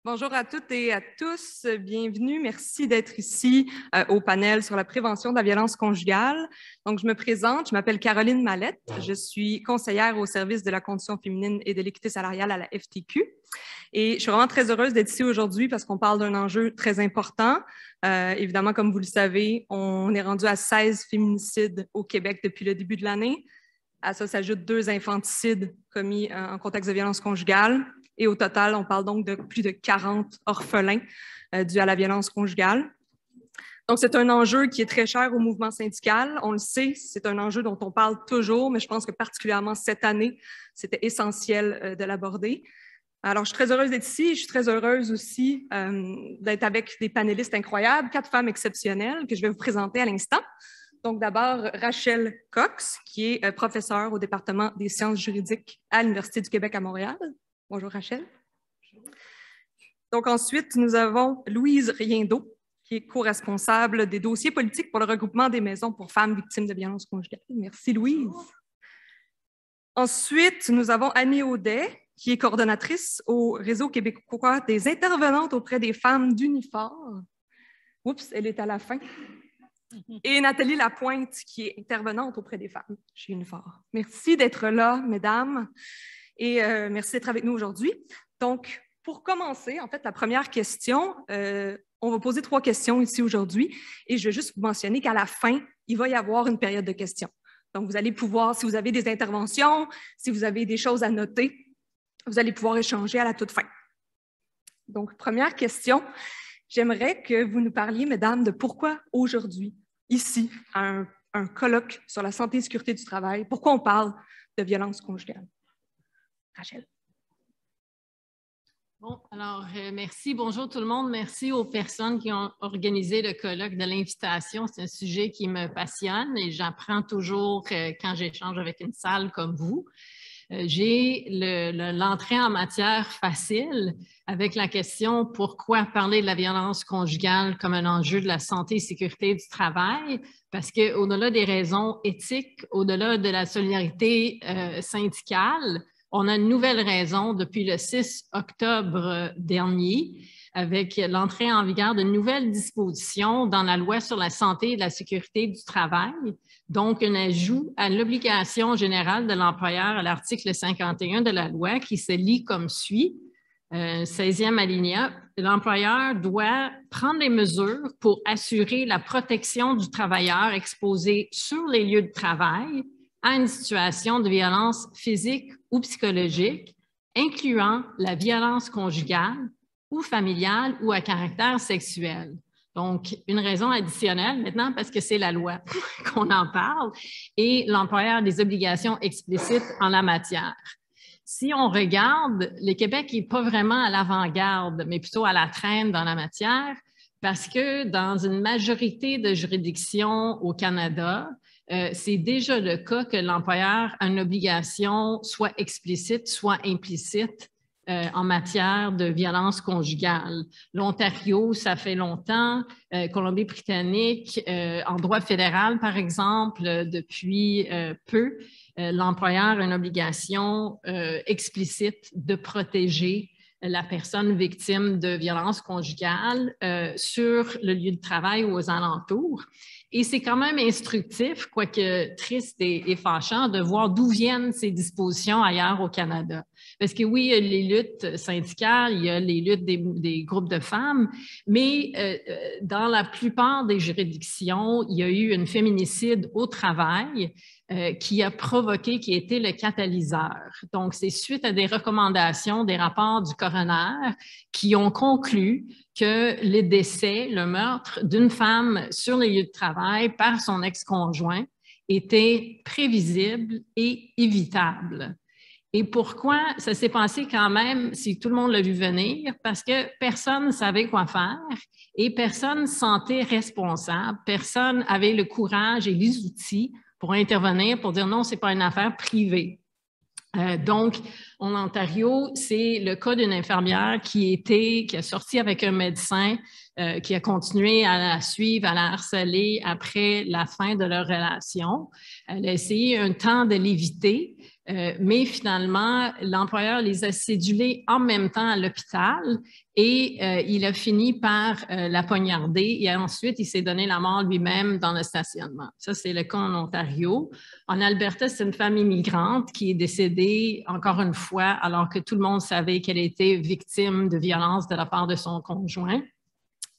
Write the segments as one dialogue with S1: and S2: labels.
S1: Bonjour à toutes et à tous, bienvenue. Merci d'être ici au panel sur la prévention de la violence conjugale. Donc, je me présente, je m'appelle Caroline Mallette, je suis conseillère au service de la condition féminine et de l'équité salariale à la FTQ. Et je suis vraiment très heureuse d'être ici aujourd'hui parce qu'on parle d'un enjeu très important. Évidemment, comme vous le savez, on est rendu à 16 féminicides au Québec depuis le début de l'année. À ça s'ajoutent 2 infanticides commis en contexte de violence conjugale. Et au total, on parle donc de plus de 40 orphelins dus à la violence conjugale. Donc, c'est un enjeu qui est très cher au mouvement syndical. On le sait, c'est un enjeu dont on parle toujours, mais je pense que particulièrement cette année, c'était essentiel de l'aborder. Alors, je suis très heureuse d'être ici. Je suis très heureuse aussi d'être avec des panélistes incroyables, 4 femmes exceptionnelles que je vais vous présenter à l'instant. Donc, d'abord, Rachel Cox, qui est professeure au département des sciences juridiques à l'Université du Québec à Montréal. Bonjour, Rachel. Donc, ensuite, nous avons Louise Riendeau, qui est co-responsable des dossiers politiques pour le regroupement des maisons pour femmes victimes de violences conjugales. Merci, Louise. Ensuite, nous avons Annie Audet, qui est coordonnatrice au Réseau québécois des intervenantes auprès des femmes d'Unifor. Oups, elle est à la fin. Et Nathalie Lapointe, qui est intervenante auprès des femmes chez Unifor. Merci d'être là, mesdames, et merci d'être avec nous aujourd'hui. Donc, pour commencer, en fait, la première question, on va poser 3 questions ici aujourd'hui, et je vais juste vous mentionner qu'à la fin, il va y avoir une période de questions. Donc, vous allez pouvoir, si vous avez des interventions, si vous avez des choses à noter, vous allez pouvoir échanger à la toute fin. Donc, première question, j'aimerais que vous nous parliez, mesdames, de pourquoi aujourd'hui, ici, à un colloque sur la santé et sécurité du travail, pourquoi on parle de violence conjugale? Rachel.
S2: Bon, alors, merci. Bonjour tout le monde. Merci aux personnes qui ont organisé le colloque de l'invitation. C'est un sujet qui me passionne et j'apprends toujours quand j'échange avec une salle comme vous. J'ai l'entrée en matière facile avec la question « Pourquoi parler de la violence conjugale comme un enjeu de la santé et sécurité du travail? » Parce qu'au-delà des raisons éthiques, au-delà de la solidarité syndicale, on a une nouvelle raison depuis le 6 octobre dernier avec l'entrée en vigueur de nouvelles dispositions dans la loi sur la santé et la sécurité du travail, donc un ajout à l'obligation générale de l'employeur à l'article 51 de la loi qui se lit comme suit. 16e alinéa, l'employeur doit prendre des mesures pour assurer la protection du travailleur exposé sur les lieux de travail à une situation de violence physique ou psychologique, incluant la violence conjugale ou familiale ou à caractère sexuel. Donc, une raison additionnelle maintenant, parce que c'est la loi qu'on en parle, et l'employeur a des obligations explicites en la matière. Si on regarde, le Québec n'est pas vraiment à l'avant-garde, mais plutôt à la traîne dans la matière, parce que dans une majorité de juridictions au Canada, c'est déjà le cas que l'employeur a une obligation soit explicite, soit implicite en matière de violence conjugale. L'Ontario, ça fait longtemps. Colombie-Britannique, en droit fédéral, par exemple, depuis peu, l'employeur a une obligation explicite de protéger la personne victime de violence conjugale sur le lieu de travail ou aux alentours. Et c'est quand même instructif, quoique triste et fâchant, de voir d'où viennent ces dispositions ailleurs au Canada. Parce que oui, il y a les luttes syndicales, il y a les luttes des groupes de femmes, mais dans la plupart des juridictions, il y a eu un féminicide au travail qui a provoqué, qui a été le catalyseur. Donc, c'est suite à des recommandations, des rapports du coroner qui ont conclu que le décès, le meurtre d'une femme sur les lieux de travail par son ex-conjoint était prévisible et évitable. Et pourquoi ça s'est passé quand même, si tout le monde l'a vu venir? Parce que personne ne savait quoi faire et personne ne se sentait responsable, personne avait le courage et les outils pour intervenir, pour dire non, ce n'est pas une affaire privée. Donc, en Ontario, c'est le cas d'une infirmière qui a sorti avec un médecin, qui a continué à la suivre, à la harceler après la fin de leur relation. Elle a essayé un temps de l'éviter, Mais finalement, l'employeur les a cédulés en même temps à l'hôpital et il a fini par la poignarder et ensuite, il s'est donné la mort lui-même dans le stationnement. Ça, c'est le cas en Ontario. En Alberta, c'est une femme immigrante qui est décédée, encore une fois, alors que tout le monde savait qu'elle était victime de violence de la part de son conjoint.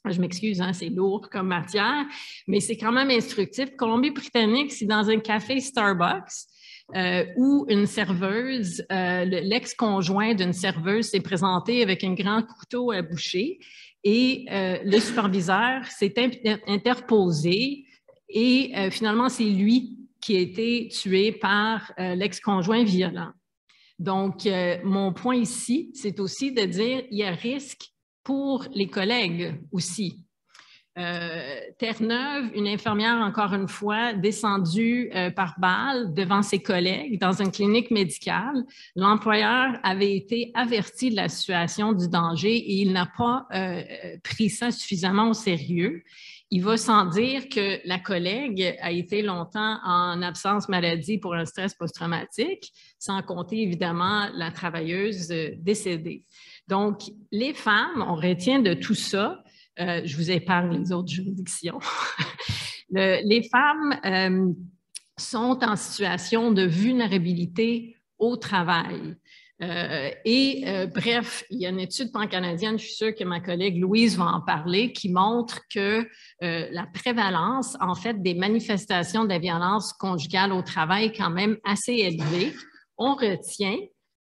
S2: Je m'excuse, hein, c'est lourd comme matière, mais c'est quand même instructif. Colombie-Britannique, c'est dans un café Starbucks où une serveuse, l'ex-conjoint d'une serveuse s'est présenté avec un grand couteau à boucher et le superviseur s'est interposé et finalement, c'est lui qui a été tué par l'ex-conjoint violent. Donc, mon point ici, c'est aussi de dire qu'il y a risque pour les collègues aussi. Terre-Neuve, une infirmière, encore une fois, descendue par balle devant ses collègues dans une clinique médicale. L'employeur avait été averti de la situation du danger et il n'a pas pris ça suffisamment au sérieux. Il va sans dire que la collègue a été longtemps en absence maladie pour un stress post-traumatique, sans compter évidemment la travailleuse décédée. Donc, les femmes, on retient de tout ça. Je vous épargne les autres juridictions. Les femmes sont en situation de vulnérabilité au travail. Bref, il y a une étude pan-canadienne, je suis sûre que ma collègue Louise va en parler, qui montre que la prévalence, en fait, des manifestations de la violence conjugale au travail est quand même assez élevée. On retient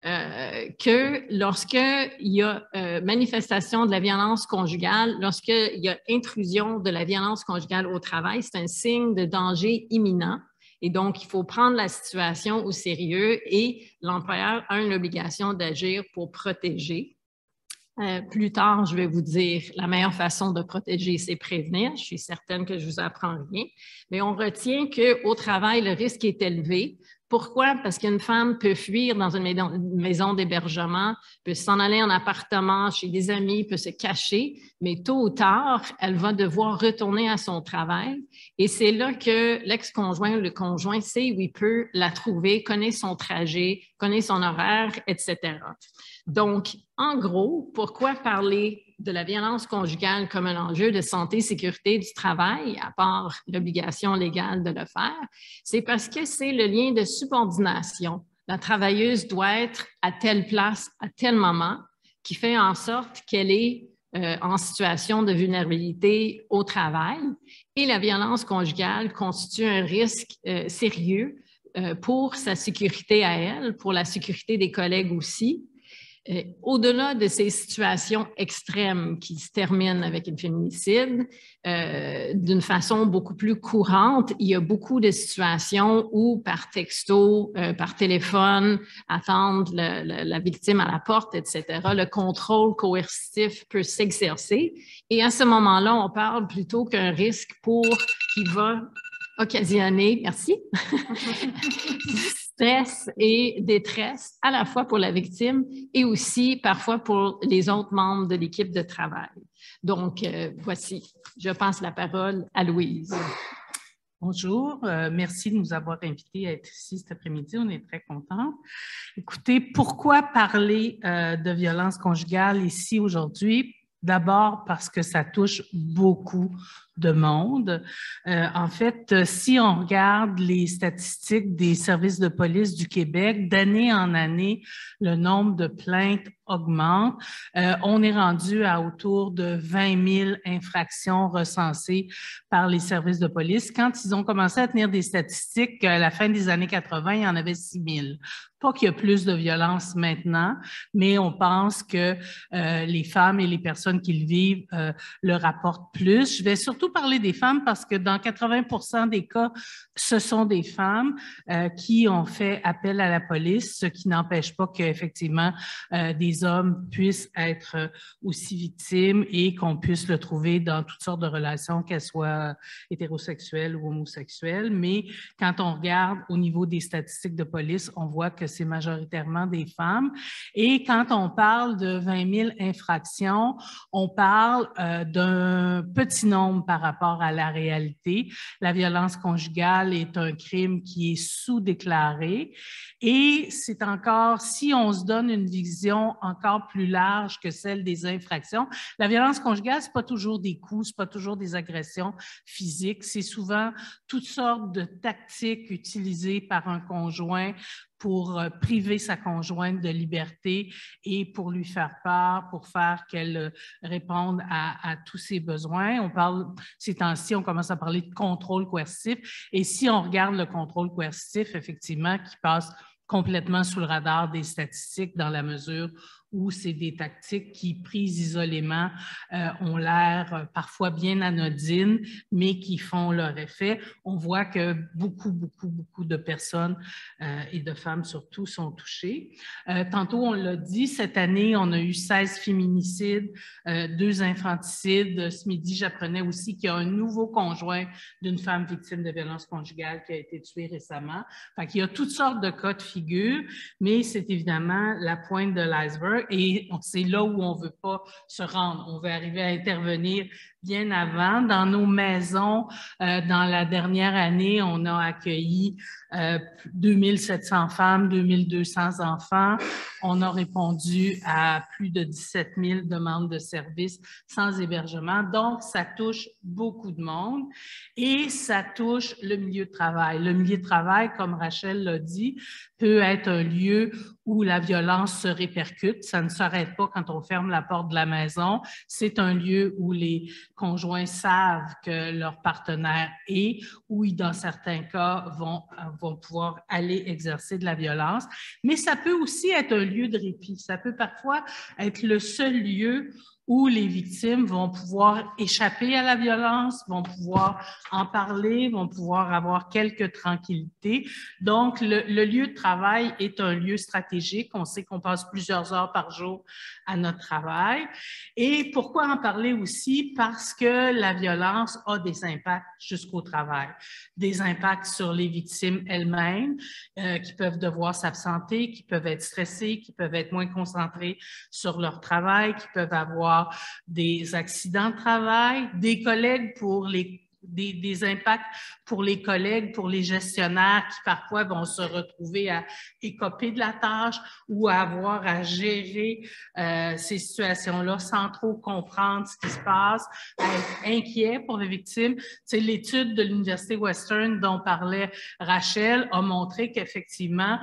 S2: que lorsqu'il y a manifestation de la violence conjugale, lorsqu'il y a intrusion de la violence conjugale au travail, c'est un signe de danger imminent. Et donc, il faut prendre la situation au sérieux et l'employeur a une obligation d'agir pour protéger. Plus tard, je vais vous dire la meilleure façon de protéger, c'est prévenir. Je suis certaine que je vous apprends rien. Mais on retient qu'au travail, le risque est élevé. Pourquoi? Parce qu'une femme peut fuir dans une maison d'hébergement, peut s'en aller en appartement, chez des amis, peut se cacher, mais tôt ou tard, elle va devoir retourner à son travail. Et c'est là que l'ex-conjoint ou le conjoint sait où il peut la trouver, connaît son trajet, connaît son horaire, etc. Donc, en gros, pourquoi parler de la violence conjugale comme un enjeu de santé et sécurité du travail, à part l'obligation légale de le faire? C'est parce que c'est le lien de subordination. La travailleuse doit être à telle place, à tel moment, qui fait en sorte qu'elle est en situation de vulnérabilité au travail. Et la violence conjugale constitue un risque sérieux pour sa sécurité à elle, pour la sécurité des collègues aussi. Au-delà de ces situations extrêmes qui se terminent avec un féminicide, d'une façon beaucoup plus courante, il y a beaucoup de situations où par texto, par téléphone, attendre la victime à la porte, etc., le contrôle coercitif peut s'exercer. Et à ce moment-là, on parle plutôt qu'un risque qui va occasionner, merci, stress et détresse à la fois pour la victime et aussi parfois pour les autres membres de l'équipe de travail. Donc, voici, je passe la parole à Louise.
S3: Bonjour, merci de nous avoir invités à être ici cet après-midi, on est très contents. Écoutez, pourquoi parler de violence conjugale ici aujourd'hui? D'abord parce que ça touche beaucoup de monde. En fait, si on regarde les statistiques des services de police du Québec, d'année en année, le nombre de plaintes augmente. On est rendu à autour de 20 000 infractions recensées par les services de police. Quand ils ont commencé à tenir des statistiques, à la fin des années 80, il y en avait 6 000. Pas qu'il y a plus de violence maintenant, mais on pense que les femmes et les personnes qui le vivent le rapportent plus. Je vais surtout parler des femmes parce que dans 80% des cas, ce sont des femmes qui ont fait appel à la police, ce qui n'empêche pas qu'effectivement des hommes puissent être aussi victimes et qu'on puisse le trouver dans toutes sortes de relations, qu'elles soient hétérosexuelles ou homosexuelles. Mais quand on regarde au niveau des statistiques de police, on voit que c'est majoritairement des femmes. Et quand on parle de 20 000 infractions, on parle d'un petit nombre par rapport à la réalité. La violence conjugale est un crime qui est sous-déclaré et c'est encore, si on se donne une vision encore plus large que celle des infractions, la violence conjugale, c'est pas toujours des coups, c'est pas toujours des agressions physiques, c'est souvent toutes sortes de tactiques utilisées par un conjoint pour priver sa conjointe de liberté et pour lui faire peur, pour faire qu'elle réponde à tous ses besoins. On parle, ces temps-ci, on commence à parler de contrôle coercitif. Et si on regarde le contrôle coercitif, effectivement, qui passe complètement sous le radar des statistiques dans la mesure où c'est des tactiques qui, prises isolément, ont l'air parfois bien anodines, mais qui font leur effet. On voit que beaucoup de personnes et de femmes surtout sont touchées. Tantôt, on l'a dit, cette année, on a eu 16 féminicides, 2 infanticides. Ce midi, j'apprenais aussi qu'il y a un nouveau conjoint d'une femme victime de violences conjugales qui a été tué récemment. Fait qu'il y a toutes sortes de cas de figure, mais c'est évidemment la pointe de l'iceberg. Et c'est là où on ne veut pas se rendre. On veut arriver à intervenir bien avant. Dans nos maisons, dans la dernière année, on a accueilli 2700 femmes, 2200 enfants. On a répondu à plus de 17 000 demandes de services sans hébergement. Donc, ça touche beaucoup de monde et ça touche le milieu de travail. Le milieu de travail, comme Rachel l'a dit, peut être un lieu où la violence se répercute. Ça ne s'arrête pas quand on ferme la porte de la maison. C'est un lieu où les conjoints savent que leur partenaire est, où ils, dans certains cas, vont pouvoir aller exercer de la violence. Mais ça peut aussi être un lieu de répit. Ça peut parfois être le seul lieu où les victimes vont pouvoir échapper à la violence, vont pouvoir en parler, vont pouvoir avoir quelques tranquillités. Donc, le lieu de travail est un lieu stratégique. On sait qu'on passe plusieurs heures par jour à notre travail. Et pourquoi en parler aussi? Parce que la violence a des impacts jusqu'au travail. Des impacts sur les victimes elles-mêmes, qui peuvent devoir s'absenter, qui peuvent être stressées, qui peuvent être moins concentrées sur leur travail, qui peuvent avoir des accidents de travail, des collègues pour des impacts pour les collègues, pour les gestionnaires qui parfois vont se retrouver à écoper de la tâche ou à avoir à gérer ces situations-là sans trop comprendre ce qui se passe, à être inquiet pour les victimes. C'est l'étude de l'Université Western dont parlait Rachel a montré qu'effectivement,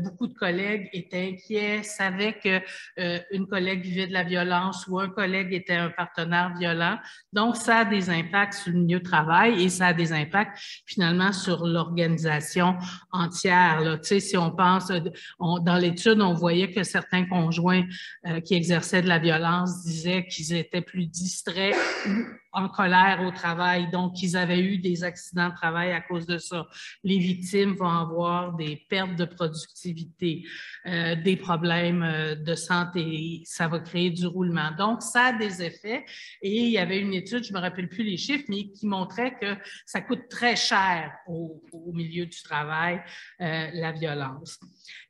S3: beaucoup de collègues étaient inquiets, savaient qu'une collègue vivait de la violence ou un collègue était un partenaire violent. Donc, ça a des impacts sur le milieu de travail et ça a des impacts finalement sur l'organisation entière. Là. Tu sais, si on pense, dans l'étude, on voyait que certains conjoints qui exerçaient de la violence disaient qu'ils étaient plus distraits ou en colère au travail, donc ils avaient eu des accidents de travail à cause de ça. Les victimes vont avoir des pertes de productivité, des problèmes de santé, ça va créer du roulement. Donc, ça a des effets et il y avait une étude, je ne me rappelle plus les chiffres, mais qui montrait que ça coûte très cher au milieu du travail, la violence.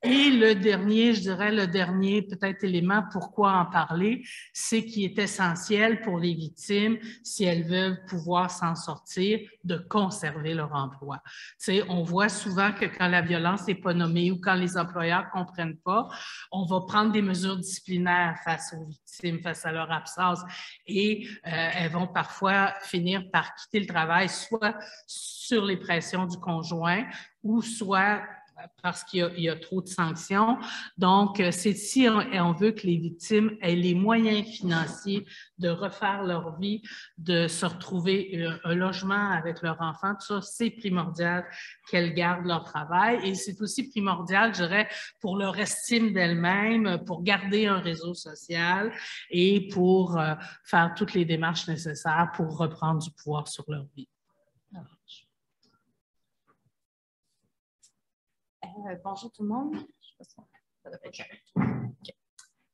S3: Et le dernier, je dirais le dernier peut-être élément, pourquoi en parler, c'est qu'il est essentiel pour les victimes, si elles veulent pouvoir s'en sortir, de conserver leur emploi. Tu sais, on voit souvent que quand la violence n'est pas nommée ou quand les employeurs ne comprennent pas, on va prendre des mesures disciplinaires face aux victimes, face à leur absence et elles vont parfois finir par quitter le travail, soit sur les pressions du conjoint ou soit parce qu'il y a trop de sanctions. Donc, c'est si on veut que les victimes aient les moyens financiers de refaire leur vie, de se retrouver un logement avec leur enfant, tout ça, c'est primordial qu'elles gardent leur travail. Et c'est aussi primordial, je dirais, pour leur estime d'elles-mêmes, pour garder un réseau social et pour faire toutes les démarches nécessaires pour reprendre du pouvoir sur leur vie.
S4: Bonjour tout le monde.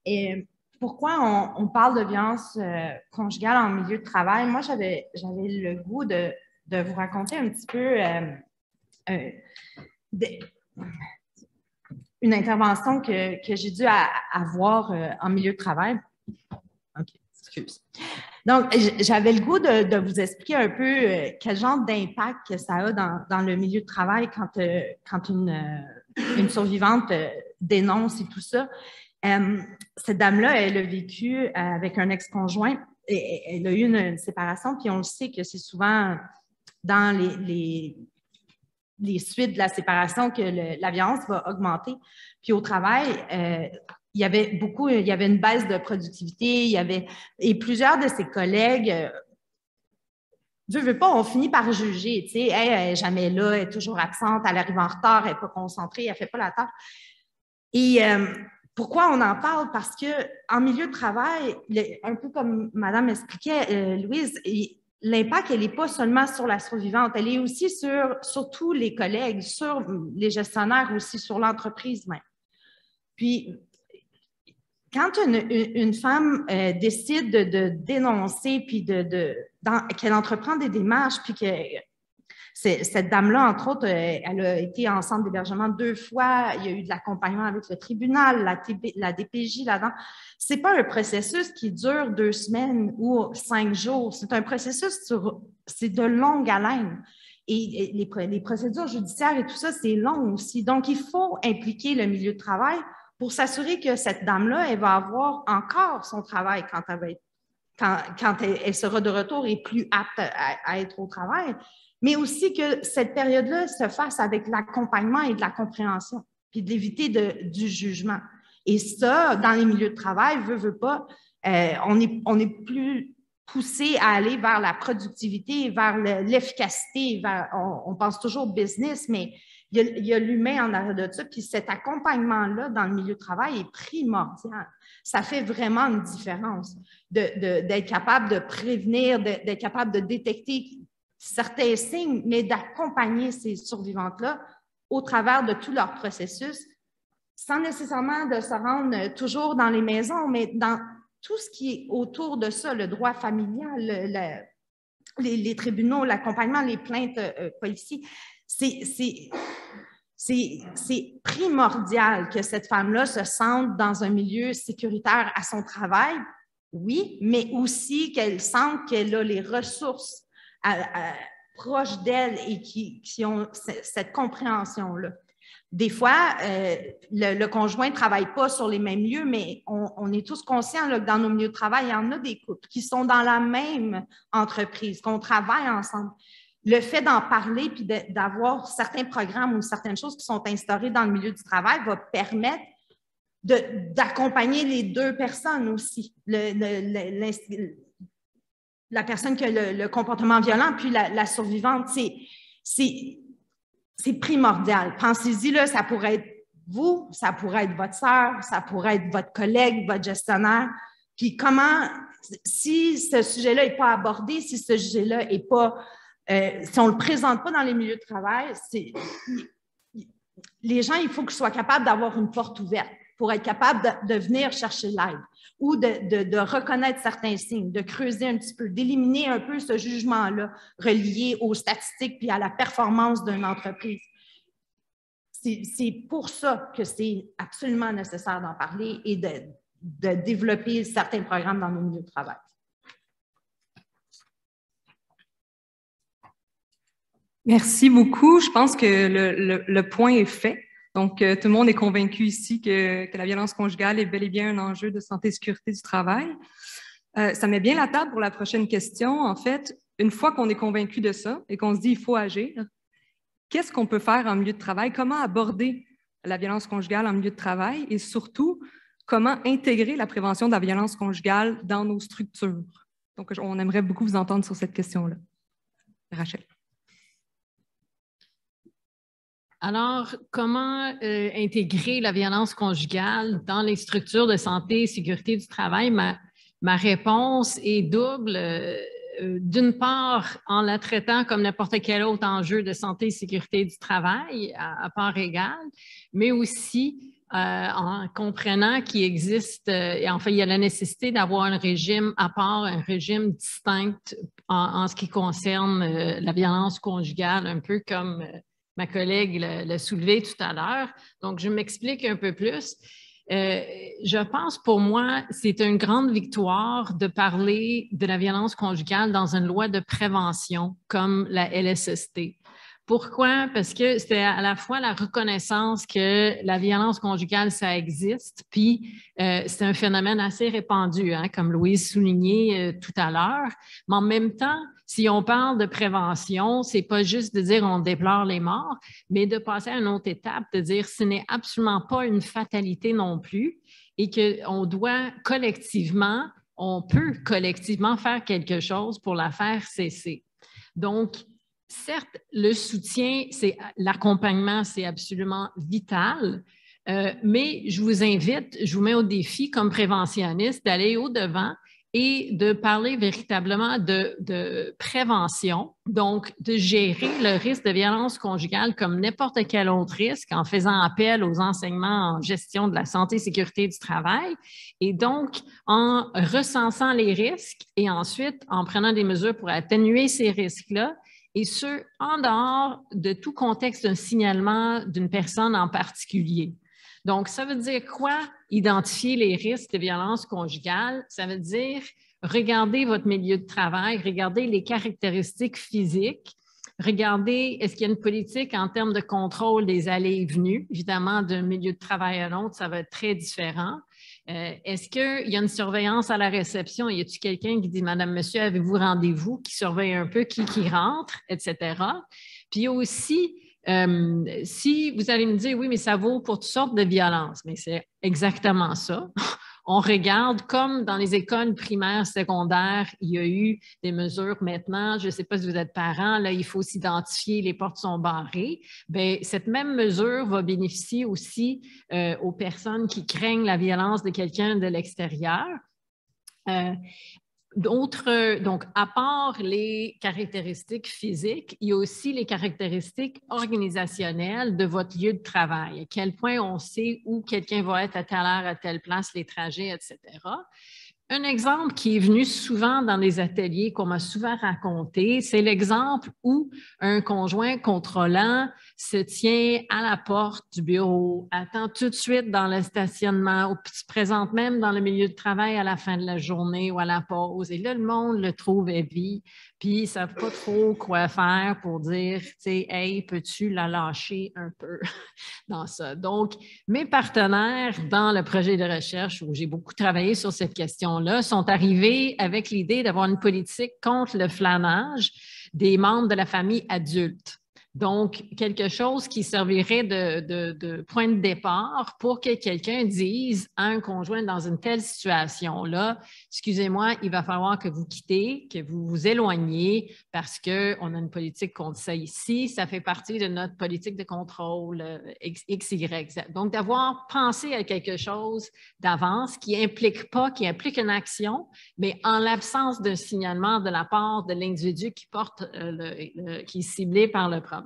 S4: Et pourquoi on parle de violence conjugale en milieu de travail? Moi, j'avais le goût de vous raconter un petit peu une intervention que j'ai dû avoir en milieu de travail. OK, Excuse. Donc, j'avais le goût de vous expliquer un peu quel genre d'impact que ça a dans le milieu de travail quand une survivante dénonce et tout ça. Cette dame-là, elle a vécu avec un ex-conjoint et elle a eu une séparation, puis on le sait que c'est souvent dans les suites de la séparation que la violence va augmenter. Puis au travail, il y avait une baisse de productivité, et plusieurs de ses collègues, veut pas, on finit par juger, tu sais, elle n'est jamais là, elle est toujours absente, elle arrive en retard, elle n'est pas concentrée, elle ne fait pas la tâche. Et pourquoi on en parle? Parce qu'en milieu de travail, un peu comme Madame expliquait, Louise, l'impact, elle n'est pas seulement sur la survivante, elle est aussi sur tous les collègues, sur les gestionnaires aussi, sur l'entreprise même. Puis, quand une femme décide de dénoncer, puis qu'elle entreprend des démarches, puis que cette dame-là, entre autres, elle a été en centre d'hébergement 2 fois, il y a eu de l'accompagnement avec le tribunal, la DPJ là-dedans. Ce n'est pas un processus qui dure 2 semaines ou 5 jours. C'est un processus, c'est de longue haleine. Et les procédures judiciaires et tout ça, c'est long aussi. Donc, il faut impliquer le milieu de travail pour s'assurer que cette dame-là, elle va avoir encore son travail quand elle sera de retour et plus apte à être au travail, mais aussi que cette période-là se fasse avec l'accompagnement et de la compréhension, puis d'éviter du jugement. Et ça, dans les milieux de travail, veut pas, on est plus poussé à aller vers la productivité, vers l'efficacité, on pense toujours au business, mais il y a l'humain en arrière de ça, puis cet accompagnement-là dans le milieu de travail est primordial. Ça fait vraiment une différence d'être capable de prévenir, d'être capable de détecter certains signes, mais d'accompagner ces survivantes-là au travers de tout leur processus, sans nécessairement de se rendre toujours dans les maisons, mais dans tout ce qui est autour de ça, le droit familial, les tribunaux, l'accompagnement, les plaintes policières. C'est primordial que cette femme-là se sente dans un milieu sécuritaire à son travail, oui, mais aussi qu'elle sente qu'elle a les ressources proches d'elle et qui ont cette compréhension-là. Des fois, le conjoint ne travaille pas sur les mêmes lieux, mais on est tous conscients là, que dans nos milieux de travail, il y en a des couples qui sont dans la même entreprise, qu'on travaille ensemble. Le fait d'en parler puis d'avoir certains programmes ou certaines choses qui sont instaurées dans le milieu du travail va permettre d'accompagner les 2 personnes aussi. La personne qui a le comportement violent puis la survivante, c'est primordial. Pensez-y, là, ça pourrait être vous, ça pourrait être votre sœur, ça pourrait être votre collègue, votre gestionnaire. Puis comment, si ce sujet-là n'est pas abordé, si ce sujet-là n'est pas... si on ne le présente pas dans les milieux de travail, les gens, il faut qu'ils soient capables d'avoir une porte ouverte pour être capables de venir chercher l'aide ou de reconnaître certains signes, de creuser un petit peu, d'éliminer un peu ce jugement-là relié aux statistiques puis à la performance d'une entreprise. C'est pour ça que c'est absolument nécessaire d'en parler et de développer certains programmes dans nos milieux de travail.
S1: Merci beaucoup. Je pense que le point est fait. Donc, tout le monde est convaincu ici que la violence conjugale est bel et bien un enjeu de santé et sécurité du travail. Ça met bien la table pour la prochaine question. En fait, une fois qu'on est convaincu de ça et qu'on se dit qu'il faut agir, qu'est-ce qu'on peut faire en milieu de travail? Comment aborder la violence conjugale en milieu de travail? Et surtout, comment intégrer la prévention de la violence conjugale dans nos structures? Donc, on aimerait beaucoup vous entendre sur cette question-là. Rachel.
S2: Alors, comment intégrer la violence conjugale dans les structures de santé et sécurité du travail? Ma réponse est double. D'une part, en la traitant comme n'importe quel autre enjeu de santé et sécurité du travail, à part égale, mais aussi en comprenant qu'il existe, et en fait, il y a la nécessité d'avoir un régime à part, un régime distinct en ce qui concerne la violence conjugale, un peu comme ma collègue l'a soulevé tout à l'heure. Donc, je m'explique un peu plus. Je pense, pour moi, c'est une grande victoire de parler de la violence conjugale dans une loi de prévention comme la LSST. Pourquoi? Parce que c'est à la fois la reconnaissance que la violence conjugale, ça existe, puis c'est un phénomène assez répandu, hein, comme Louise soulignait tout à l'heure, mais en même temps, si on parle de prévention, c'est pas juste de dire on déplore les morts, mais de passer à une autre étape, de dire ce n'est absolument pas une fatalité non plus et qu'on doit collectivement, on peut collectivement faire quelque chose pour la faire cesser. Donc, certes, le soutien, l'accompagnement, c'est absolument vital, mais je vous invite, je vous mets au défi comme préventionniste d'aller au-devant et de parler véritablement de prévention, donc de gérer le risque de violence conjugale comme n'importe quel autre risque en faisant appel aux enseignements en gestion de la santé et sécurité du travail et donc en recensant les risques et ensuite en prenant des mesures pour atténuer ces risques-là et ce, en dehors de tout contexte d'un signalement d'une personne en particulier. Donc, ça veut dire quoi? Identifier les risques de violence conjugale. Ça veut dire regarder votre milieu de travail, regarder les caractéristiques physiques, regarder est-ce qu'il y a une politique en termes de contrôle des allées et venues. Évidemment, d'un milieu de travail à l'autre, ça va être très différent. Est-ce qu'il y a une surveillance à la réception? Y a-t-il quelqu'un qui dit « Madame, Monsieur, avez-vous rendez-vous » qui surveille un peu qui rentre, etc. Puis il y a aussi, si vous allez me dire « Oui, mais ça vaut pour toutes sortes de violences », mais c'est exactement ça. On regarde, comme dans les écoles primaires, secondaires, il y a eu des mesures maintenant, je ne sais pas si vous êtes parents, là, il faut s'identifier, les portes sont barrées. Bien, cette même mesure va bénéficier aussi aux personnes qui craignent la violence de quelqu'un de l'extérieur. Donc, à part les caractéristiques physiques, il y a aussi les caractéristiques organisationnelles de votre lieu de travail. À quel point on sait où quelqu'un va être à telle heure, à telle place, les trajets, etc. Un exemple qui est venu souvent dans les ateliers qu'on m'a souvent raconté, c'est l'exemple où un conjoint contrôlant se tient à la porte du bureau, attend tout de suite dans le stationnement ou se présente même dans le milieu de travail à la fin de la journée ou à la pause. Et là, le monde le trouve heavy, puis ils ne savent pas trop quoi faire pour dire, tu sais, « Hey, peux-tu la lâcher un peu dans ça? » Donc, mes partenaires dans le projet de recherche où j'ai beaucoup travaillé sur cette question-là sont arrivés avec l'idée d'avoir une politique contre le flânage des membres de la famille adulte. Donc, quelque chose qui servirait de point de départ pour que quelqu'un dise à un conjoint dans une telle situation-là, excusez-moi, il va falloir que vous quittez, que vous vous éloigniez parce qu'on a une politique contre ça ici, ça fait partie de notre politique de contrôle X, Y, Z. Donc, d'avoir pensé à quelque chose d'avance qui implique une action, mais en l'absence d'un signalement de la part de l'individu qui porte, qui est ciblé par le problème.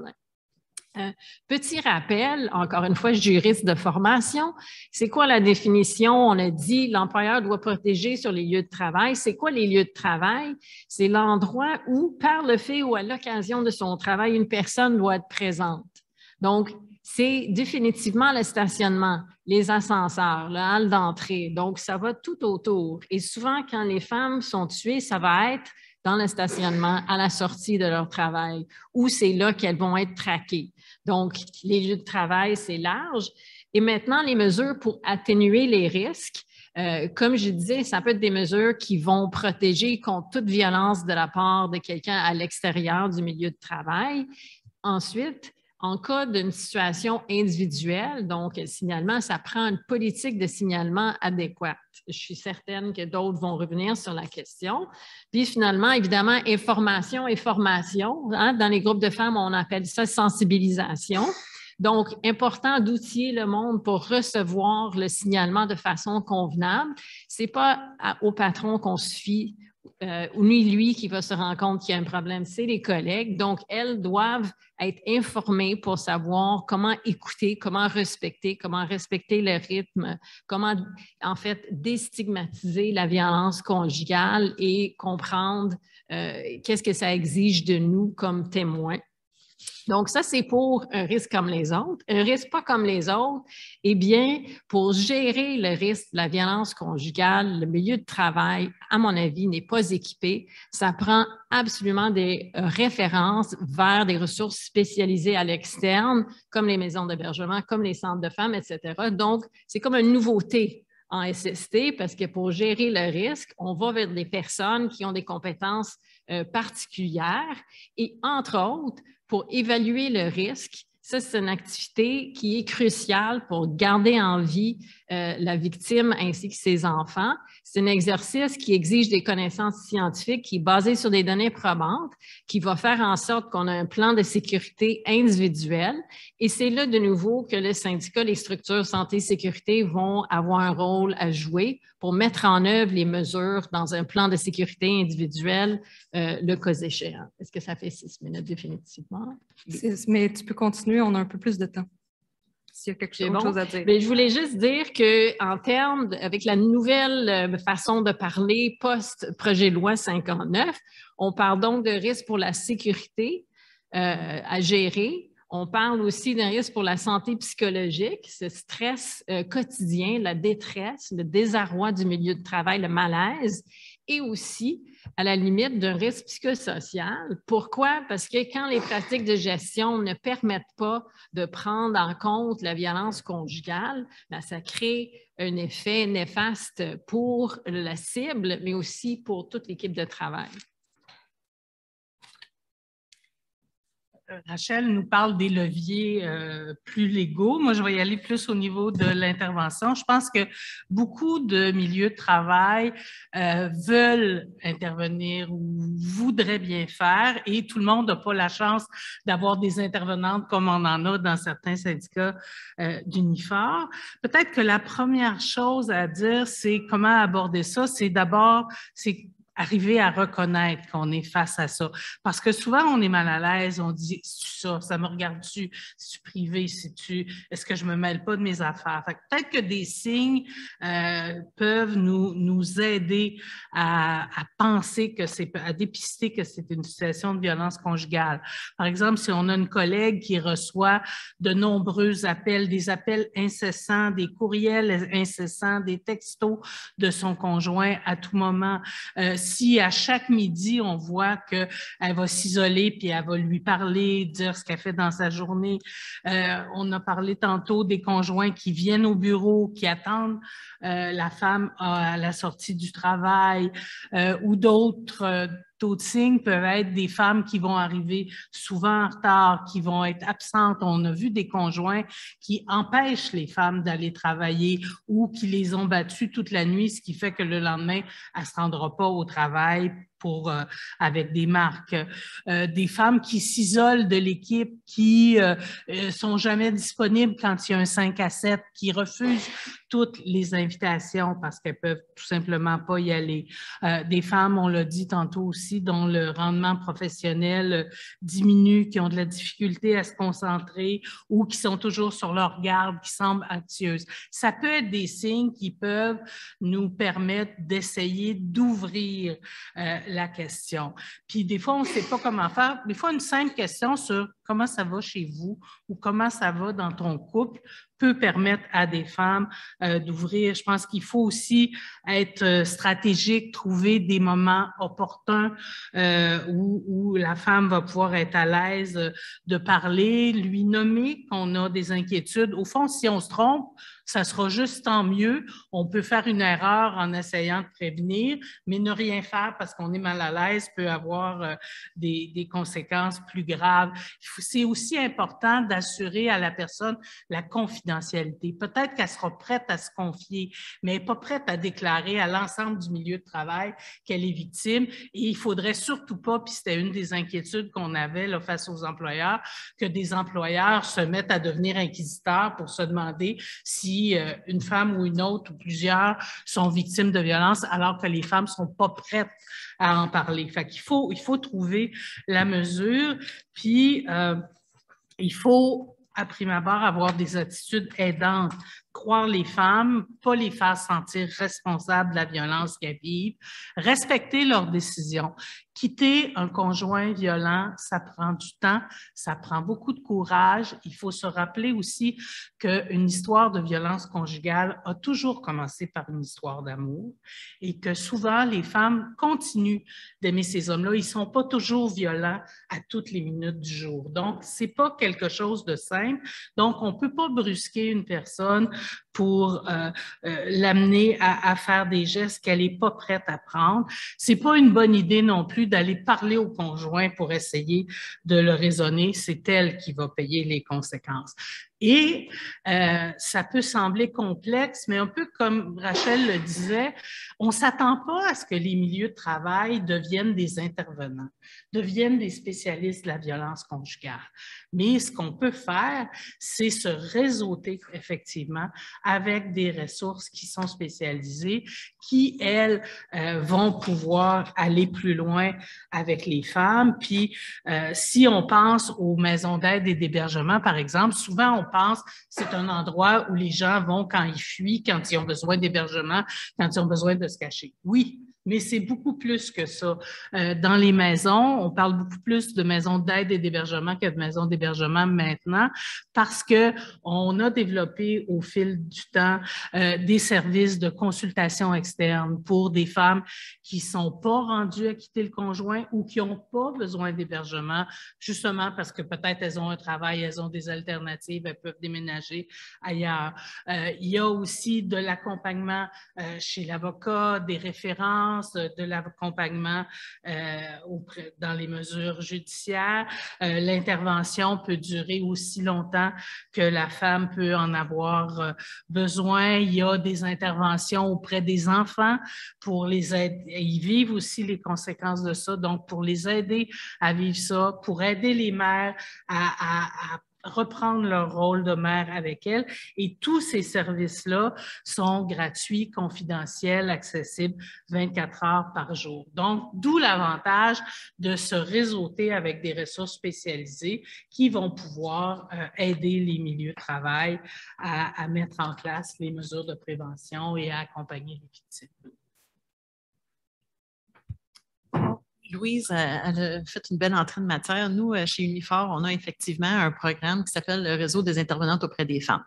S2: Petit rappel, encore une fois, juriste de formation, c'est quoi la définition? On a dit l'employeur doit protéger sur les lieux de travail. C'est quoi les lieux de travail? C'est l'endroit où, par le fait ou à l'occasion de son travail, une personne doit être présente. Donc, c'est définitivement le stationnement, les ascenseurs, le hall d'entrée. Donc, ça va tout autour. Et souvent, quand les femmes sont tuées, ça va être dans le stationnement, à la sortie de leur travail, où c'est là qu'elles vont être traquées. Donc, les lieux de travail, c'est large. Et maintenant, les mesures pour atténuer les risques, comme je disais, ça peut être des mesures qui vont protéger contre toute violence de la part de quelqu'un à l'extérieur du milieu de travail. Ensuite, en cas d'une situation individuelle, donc le signalement, ça prend une politique de signalement adéquate. Je suis certaine que d'autres vont revenir sur la question. Puis finalement, évidemment, information et formation. Hein, dans les groupes de femmes, on appelle ça sensibilisation. Donc, important d'outiller le monde pour recevoir le signalement de façon convenable. Ce n'est pas au patron qu'on se fie ou ni lui qui va se rendre compte qu'il y a un problème, c'est les collègues. Donc, elles doivent être informées pour savoir comment écouter, comment respecter le rythme, comment, en fait, déstigmatiser la violence conjugale et comprendre qu'est-ce que ça exige de nous comme témoins. Donc, ça, c'est pour un risque comme les autres. Un risque pas comme les autres, eh bien, pour gérer le risque de la violence conjugale, le milieu de travail, à mon avis, n'est pas équipé. Ça prend absolument des références vers des ressources spécialisées à l'externe, comme les maisons d'hébergement, comme les centres de femmes, etc. Donc, c'est comme une nouveauté en SST parce que pour gérer le risque, on va vers des personnes qui ont des compétences particulières et, entre autres, pour évaluer le risque. Ça, c'est une activité qui est cruciale pour garder en vie la victime ainsi que ses enfants. C'est un exercice qui exige des connaissances scientifiques, qui est basé sur des données probantes, qui va faire en sorte qu'on a un plan de sécurité individuel. Et c'est là, de nouveau, que le syndicat, les structures santé-sécurité vont avoir un rôle à jouer pour mettre en œuvre les mesures dans un plan de sécurité individuel, le cas échéant. Est-ce que ça fait 6 minutes définitivement?
S1: Mais tu peux continuer, on a un peu plus de temps. S'il y a quelque chose à dire.
S2: Mais je voulais juste dire qu'en termes, avec la nouvelle façon de parler post-projet de loi 59, on parle donc de risque pour la sécurité à gérer. On parle aussi d'un risque pour la santé psychologique, ce stress quotidien, la détresse, le désarroi du milieu de travail, le malaise, et aussi, à la limite, d'un risque psychosocial. Pourquoi? Parce que quand les pratiques de gestion ne permettent pas de prendre en compte la violence conjugale, bien, ça crée un effet néfaste pour la cible, mais aussi pour toute l'équipe de travail.
S3: Rachel nous parle des leviers plus légaux. Moi, je vais y aller plus au niveau de l'intervention. Je pense que beaucoup de milieux de travail veulent intervenir ou voudraient bien faire et tout le monde n'a pas la chance d'avoir des intervenantes comme on en a dans certains syndicats d'Unifor. Peut-être que la première chose à dire, c'est comment aborder ça. C'est d'abord, arriver à reconnaître qu'on est face à ça. Parce que souvent, on est mal à l'aise, on dit « c'est ça me regarde-tu, c'est-tu privé, est-ce que je me mêle pas de mes affaires? » Peut-être que des signes peuvent nous aider à penser à dépister que c'est une situation de violence conjugale. Par exemple, si on a une collègue qui reçoit de nombreux appels, des appels incessants, des courriels incessants, des textos de son conjoint à tout moment, si à chaque midi, on voit qu'elle va s'isoler puis elle va lui parler, dire ce qu'elle fait dans sa journée. On a parlé tantôt des conjoints qui viennent au bureau, qui attendent la femme à la sortie du travail ou d'autres signes peuvent être des femmes qui vont arriver souvent en retard, qui vont être absentes. On a vu des conjoints qui empêchent les femmes d'aller travailler ou qui les ont battues toute la nuit, ce qui fait que le lendemain, elle ne se rendra pas au travail avec des marques. Des femmes qui s'isolent de l'équipe, qui sont jamais disponibles quand il y a un 5 à 7, qui refusent toutes les invitations parce qu'elles peuvent tout simplement pas y aller. Des femmes, on l'a dit tantôt aussi, dont le rendement professionnel diminue, qui ont de la difficulté à se concentrer ou qui sont toujours sur leur garde, qui semblent anxieuses. Ça peut être des signes qui peuvent nous permettre d'essayer d'ouvrir la question. Puis des fois, on ne sait pas comment faire. Des fois, une simple question sur comment ça va chez vous ou comment ça va dans ton couple peut permettre à des femmes d'ouvrir. Je pense qu'il faut aussi être stratégique, trouver des moments opportuns où la femme va pouvoir être à l'aise de parler, lui nommer qu'on a des inquiétudes. Au fond, si on se trompe, ça sera juste tant mieux. On peut faire une erreur en essayant de prévenir, mais ne rien faire parce qu'on est mal à l'aise peut avoir des conséquences plus graves. C'est aussi important d'assurer à la personne la confidentialité. Peut-être qu'elle sera prête à se confier, mais elle n'est pas prête à déclarer à l'ensemble du milieu de travail qu'elle est victime. Et il ne faudrait surtout pas, puis c'était une des inquiétudes qu'on avait là, face aux employeurs, que des employeurs se mettent à devenir inquisiteurs pour se demander si une femme ou une autre ou plusieurs sont victimes de violences alors que les femmes ne sont pas prêtes à en parler. Fait qu'il faut trouver la mesure, puis il faut à prime abord avoir des attitudes aidantes croire les femmes, pas les faire sentir responsables de la violence qu'elles vivent, respecter leurs décisions. Quitter un conjoint violent, ça prend du temps, ça prend beaucoup de courage. Il faut se rappeler aussi qu'une histoire de violence conjugale a toujours commencé par une histoire d'amour et que souvent les femmes continuent d'aimer ces hommes-là. Ils ne sont pas toujours violents à toutes les minutes du jour. Donc, ce n'est pas quelque chose de simple. Donc, on ne peut pas brusquer une personne pour l'amener à faire des gestes qu'elle n'est pas prête à prendre. Ce n'est pas une bonne idée non plus d'aller parler au conjoint pour essayer de le raisonner. C'est elle qui va payer les conséquences. Et ça peut sembler complexe, mais un peu comme Rachel le disait, on ne s'attend pas à ce que les milieux de travail deviennent des intervenants, deviennent des spécialistes de la violence conjugale. Mais ce qu'on peut faire, c'est se réseauter effectivement avec des ressources qui sont spécialisées, qui, elles, vont pouvoir aller plus loin avec les femmes. Puis, si on pense aux maisons d'aide et d'hébergement, par exemple, souvent on pense que c'est un endroit où les gens vont quand ils fuient, quand ils ont besoin d'hébergement, quand ils ont besoin de se cacher. Oui, mais c'est beaucoup plus que ça. Dans les maisons, on parle beaucoup plus de maisons d'aide et d'hébergement que de maisons d'hébergement maintenant parce qu'on a développé au fil du temps des services de consultation externe pour des femmes qui ne sont pas rendues à quitter le conjoint ou qui n'ont pas besoin d'hébergement, justement parce que peut-être elles ont un travail, elles ont des alternatives, elles peuvent déménager ailleurs. Il y a aussi de l'accompagnement chez l'avocat, des références, de l'accompagnement dans les mesures judiciaires. L'intervention peut durer aussi longtemps que la femme peut en avoir besoin. Il y a des interventions auprès des enfants pour les aider. Ils vivent aussi les conséquences de ça, donc pour les aider à vivre ça, pour aider les mères à reprendre leur rôle de mère avec elles. Et tous ces services-là sont gratuits, confidentiels, accessibles 24 heures par jour. Donc, d'où l'avantage de se réseauter avec des ressources spécialisées qui vont pouvoir aider les milieux de travail à mettre en place les mesures de prévention et à accompagner les victimes.
S5: Louise, elle a fait une belle entrée de matière. Nous, chez Unifor, on a effectivement un programme qui s'appelle le Réseau des intervenantes auprès des femmes.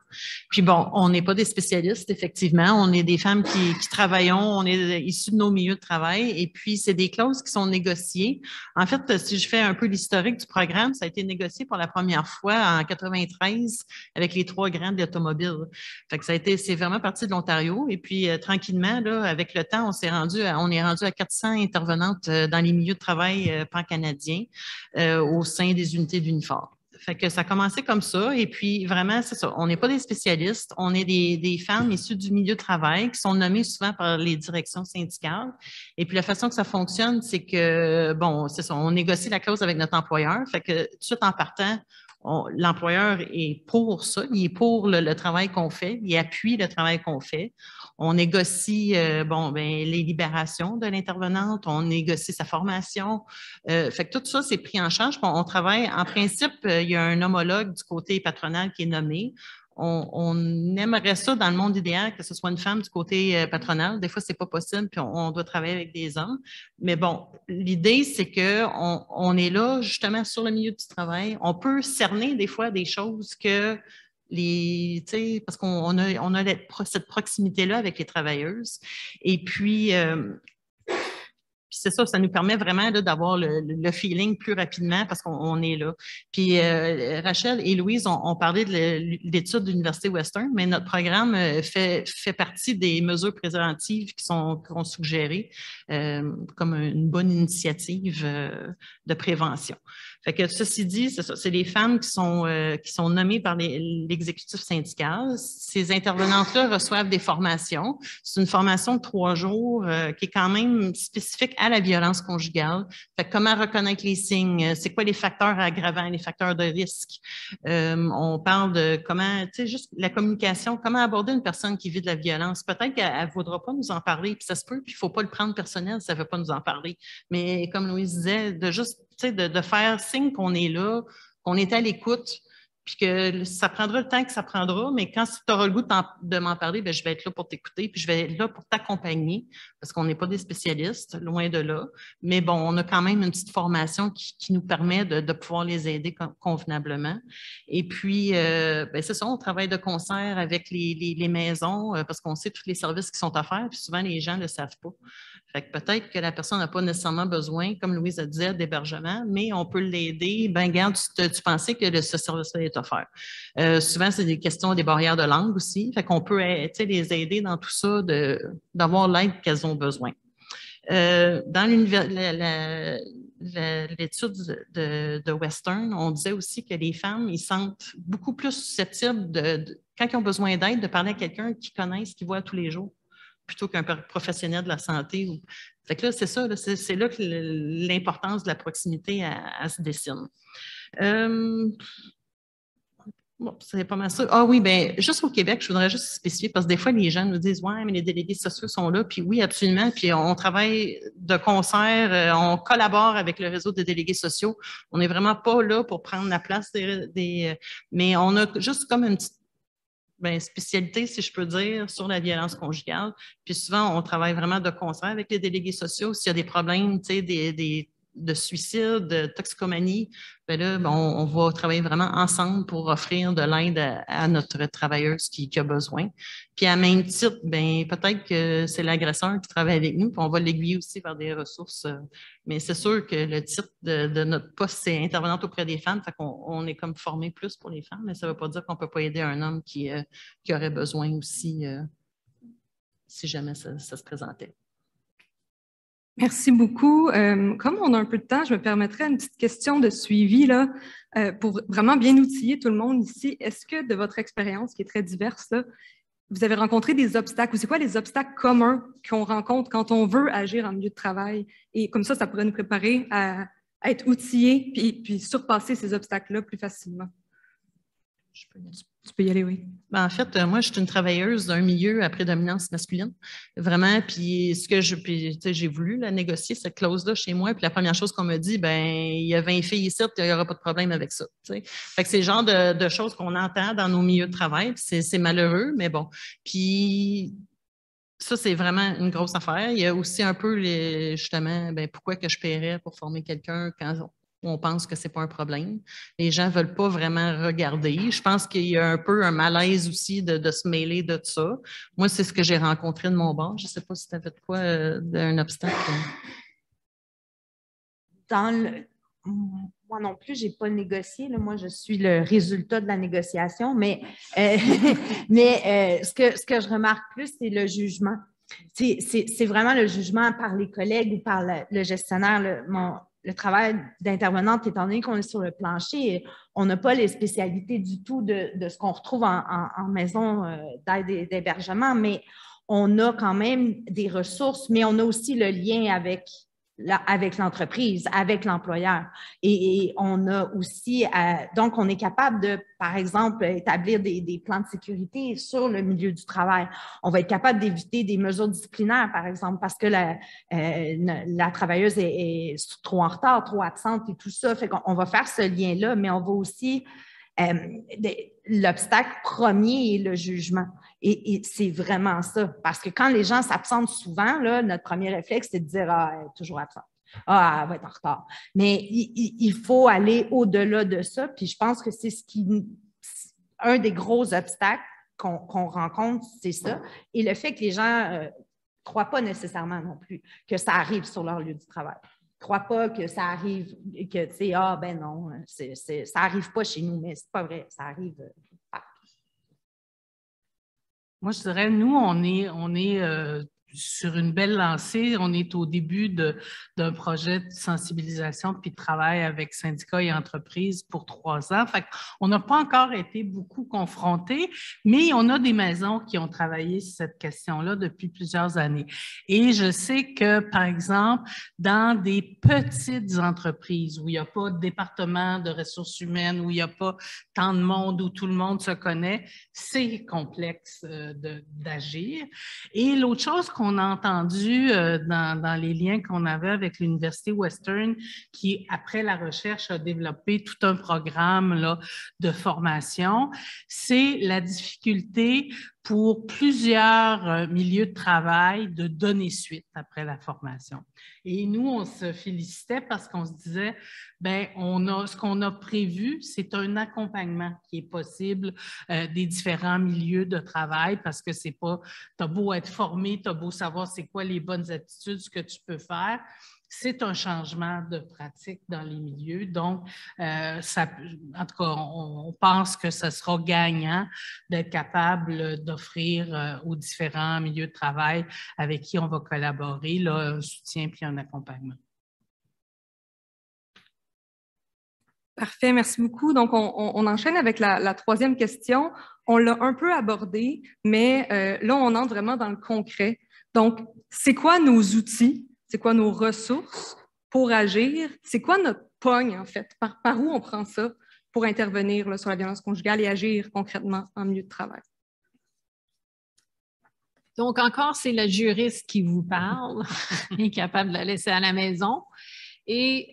S5: Puis bon, on n'est pas des spécialistes, effectivement. On est des femmes qui travaillons, on est issus de nos milieux de travail. Et puis, c'est des clauses qui sont négociées. En fait, si je fais un peu l'historique du programme, ça a été négocié pour la première fois en 1993 avec les 3 grands de l'automobile. Fait que c'est vraiment parti de l'Ontario. Et puis, tranquillement, là, avec le temps, on est rendu à 400 intervenantes dans les milieux de travail pan-canadien au sein des unités d'Unifor. Fait que ça a commencé comme ça et puis vraiment, c'est ça, on n'est pas des spécialistes, on est des femmes issues du milieu de travail qui sont nommées souvent par les directions syndicales et puis la façon que ça fonctionne, c'est que, bon, c'est ça, on négocie la clause avec notre employeur, fait que tout de suite en partant, l'employeur est pour ça, il est pour le travail qu'on fait, il appuie le travail qu'on fait. On négocie les libérations de l'intervenante, on négocie sa formation. Fait que tout ça, c'est pris en charge. On travaille, en principe, il y a un homologue du côté patronal qui est nommé. On aimerait ça dans le monde idéal que ce soit une femme du côté patronal. Des fois, c'est pas possible, puis on doit travailler avec des hommes. Mais bon, l'idée, c'est qu'on est là justement sur le milieu du travail. On peut cerner des fois des choses que parce qu'on a cette proximité-là avec les travailleuses. Et puis c'est ça, ça nous permet vraiment d'avoir le feeling plus rapidement parce qu'on est là. Puis Rachel et Louise ont parlé de l'étude de l'Université Western, mais notre programme fait partie des mesures préventives qui sont suggérées comme une bonne initiative de prévention. Fait que ceci dit, c'est ça, c'est les femmes qui sont nommées par l'exécutif syndical. Ces intervenantes-là reçoivent des formations. C'est une formation de 3 jours qui est quand même spécifique à la violence conjugale. Fait que comment reconnaître les signes, c'est quoi les facteurs aggravants, les facteurs de risque. On parle de comment, juste la communication, comment aborder une personne qui vit de la violence. Peut-être qu'elle ne voudra pas nous en parler, puis ça se peut, puis il ne faut pas le prendre personnel, ça ne veut pas nous en parler. Mais comme Louise disait, de juste de faire signe qu'on est là, qu'on est à l'écoute, puis que ça prendra le temps que ça prendra, mais quand tu auras le goût de m'en parler, bien, je vais être là pour t'écouter, puis je vais être là pour t'accompagner, parce qu'on n'est pas des spécialistes, loin de là. Mais bon, on a quand même une petite formation qui nous permet de pouvoir les aider convenablement. Et puis, bien, c'est ça, on travaille de concert avec les maisons, parce qu'on sait tous les services qui sont offerts, puis souvent, les gens ne le savent pas. Fait que peut-être que la personne n'a pas nécessairement besoin, comme Louise a dit, d'hébergement, mais on peut l'aider. Ben, regarde, tu pensais que ce service-là est offert. Souvent, c'est des questions des barrières de langue aussi. Fait qu'on peut les aider dans tout ça, d'avoir l'aide qu'elles ont besoin. Dans l'étude de Western, on disait aussi que les femmes, ils sentent beaucoup plus susceptibles, quand ils ont besoin d'aide, de parler à quelqu'un qu'ils connaissent, qu'ils voient tous les jours, plutôt qu'un professionnel de la santé. Fait que là, c'est ça, c'est là que l'importance de la proximité se dessine. Bon, c'est pas mal ça. Ah oui, bien, juste au Québec, je voudrais juste spécifier, parce que des fois, les gens nous disent « Ouais, mais les délégués sociaux sont là. » Puis oui, absolument. Puis on travaille de concert, on collabore avec le réseau des délégués sociaux. On n'est vraiment pas là pour prendre la place mais on a juste comme une petite spécialité, si je peux dire, sur la violence conjugale. Puis souvent, on travaille vraiment de concert avec les délégués sociaux. S'il y a des problèmes, tu sais, de suicide, de toxicomanie, bien là, on va travailler vraiment ensemble pour offrir de l'aide à notre travailleuse qui a besoin. Puis à même titre, bien, peut-être que c'est l'agresseur qui travaille avec nous, puis on va l'aiguiller aussi vers des ressources. Mais c'est sûr que le titre de notre poste, c'est intervenante auprès des femmes, fait qu'on est comme formé plus pour les femmes, mais ça ne veut pas dire qu'on ne peut pas aider un homme qui aurait besoin aussi, si jamais ça se présentait.
S1: Merci beaucoup. Comme on a un peu de temps, je me permettrais une petite question de suivi là, pour vraiment bien outiller tout le monde ici. Est-ce que de votre expérience, qui est très diverse, là, vous avez rencontré des obstacles, ou c'est quoi les obstacles communs qu'on rencontre quand on veut agir en milieu de travail? Et comme ça pourrait nous préparer à être outillés puis surpasser ces obstacles-là plus facilement. Tu peux y aller, oui.
S5: Ben, en fait, moi, je suis une travailleuse d'un milieu à prédominance masculine, vraiment. Puis j'ai voulu la négocier, cette clause-là, chez moi. Puis la première chose qu'on me dit, ben il y a 20 filles ici, il n'y aura pas de problème avec ça. T'sais. Fait que c'est le genre de choses qu'on entend dans nos milieux de travail. C'est malheureux, mais bon. Puis ça, c'est vraiment une grosse affaire. Il y a aussi un peu, justement, pourquoi que je paierais pour former quelqu'un quand on pense que ce n'est pas un problème. Les gens ne veulent pas vraiment regarder. Je pense qu'il y a un peu un malaise aussi de se mêler de ça. Moi, c'est ce que j'ai rencontré de mon bord. Je ne sais pas si tu avais de quoi, d'un obstacle.
S4: Moi non plus, je n'ai pas négocié. Là. Moi, je suis le résultat de la négociation, mais ce que je remarque plus, c'est le jugement. C'est vraiment le jugement par les collègues ou par le gestionnaire. Le travail d'intervenante, étant donné qu'on est sur le plancher, on n'a pas les spécialités du tout de ce qu'on retrouve en maison d'aide et d'hébergement, mais on a quand même des ressources, mais on a aussi le lien avec l'entreprise, avec l'employeur. Et on a aussi, donc on est capable de, par exemple, établir des plans de sécurité sur le milieu du travail. On va être capable d'éviter des mesures disciplinaires, par exemple, parce que la travailleuse est trop en retard, trop absente et tout ça. Fait qu'on va faire ce lien-là, mais on va aussi... l'obstacle premier est le jugement. Et c'est vraiment ça. Parce que quand les gens s'absentent souvent, là, notre premier réflexe, c'est de dire « Ah, elle est toujours absente. Ah, elle va être en retard. » Mais il faut aller au-delà de ça. Puis je pense que c'est un des gros obstacles qu'on rencontre, c'est ça. Et le fait que les gens ne croient pas nécessairement non plus que ça arrive sur leur lieu du travail. Je ne crois pas que ça arrive, que tu sais, ah ben non, ça n'arrive pas chez nous, mais ce n'est pas vrai, ça arrive partout.
S3: Moi, je dirais, nous, on est sur une belle lancée. On est au début d'un projet de sensibilisation puis de travail avec syndicats et entreprises pour 3 ans. Fait qu'on n'a pas encore été beaucoup confrontés, mais on a des maisons qui ont travaillé sur cette question-là depuis plusieurs années. Et je sais que, par exemple, dans des petites entreprises où il n'y a pas de département de ressources humaines, où il n'y a pas tant de monde, où tout le monde se connaît, c'est complexe d'agir. Et l'autre chose qu'on a entendu dans les liens qu'on avait avec l'Université Western, qui, après la recherche, a développé tout un programme là, de formation, c'est la difficulté pour plusieurs milieux de travail de donner suite après la formation. Et nous, on se félicitait parce qu'on se disait, bien, ce qu'on a prévu, c'est un accompagnement qui est possible des différents milieux de travail parce que c'est pas, tu as beau être formé, tu as beau savoir c'est quoi les bonnes attitudes, ce que tu peux faire. C'est un changement de pratique dans les milieux. Donc, en tout cas, on pense que ce sera gagnant d'être capable d'offrir aux différents milieux de travail avec qui on va collaborer là, un soutien puis un accompagnement.
S1: Parfait, merci beaucoup. Donc, on enchaîne avec la troisième question. On l'a un peu abordé, mais là, on entre vraiment dans le concret. Donc, c'est quoi nos outils? C'est quoi nos ressources pour agir? C'est quoi notre pogne, en fait? Par où on prend ça pour intervenir là, sur la violence conjugale et agir concrètement en milieu de travail?
S2: Donc, encore, c'est la juriste qui vous parle, incapable de la laisser à la maison. Et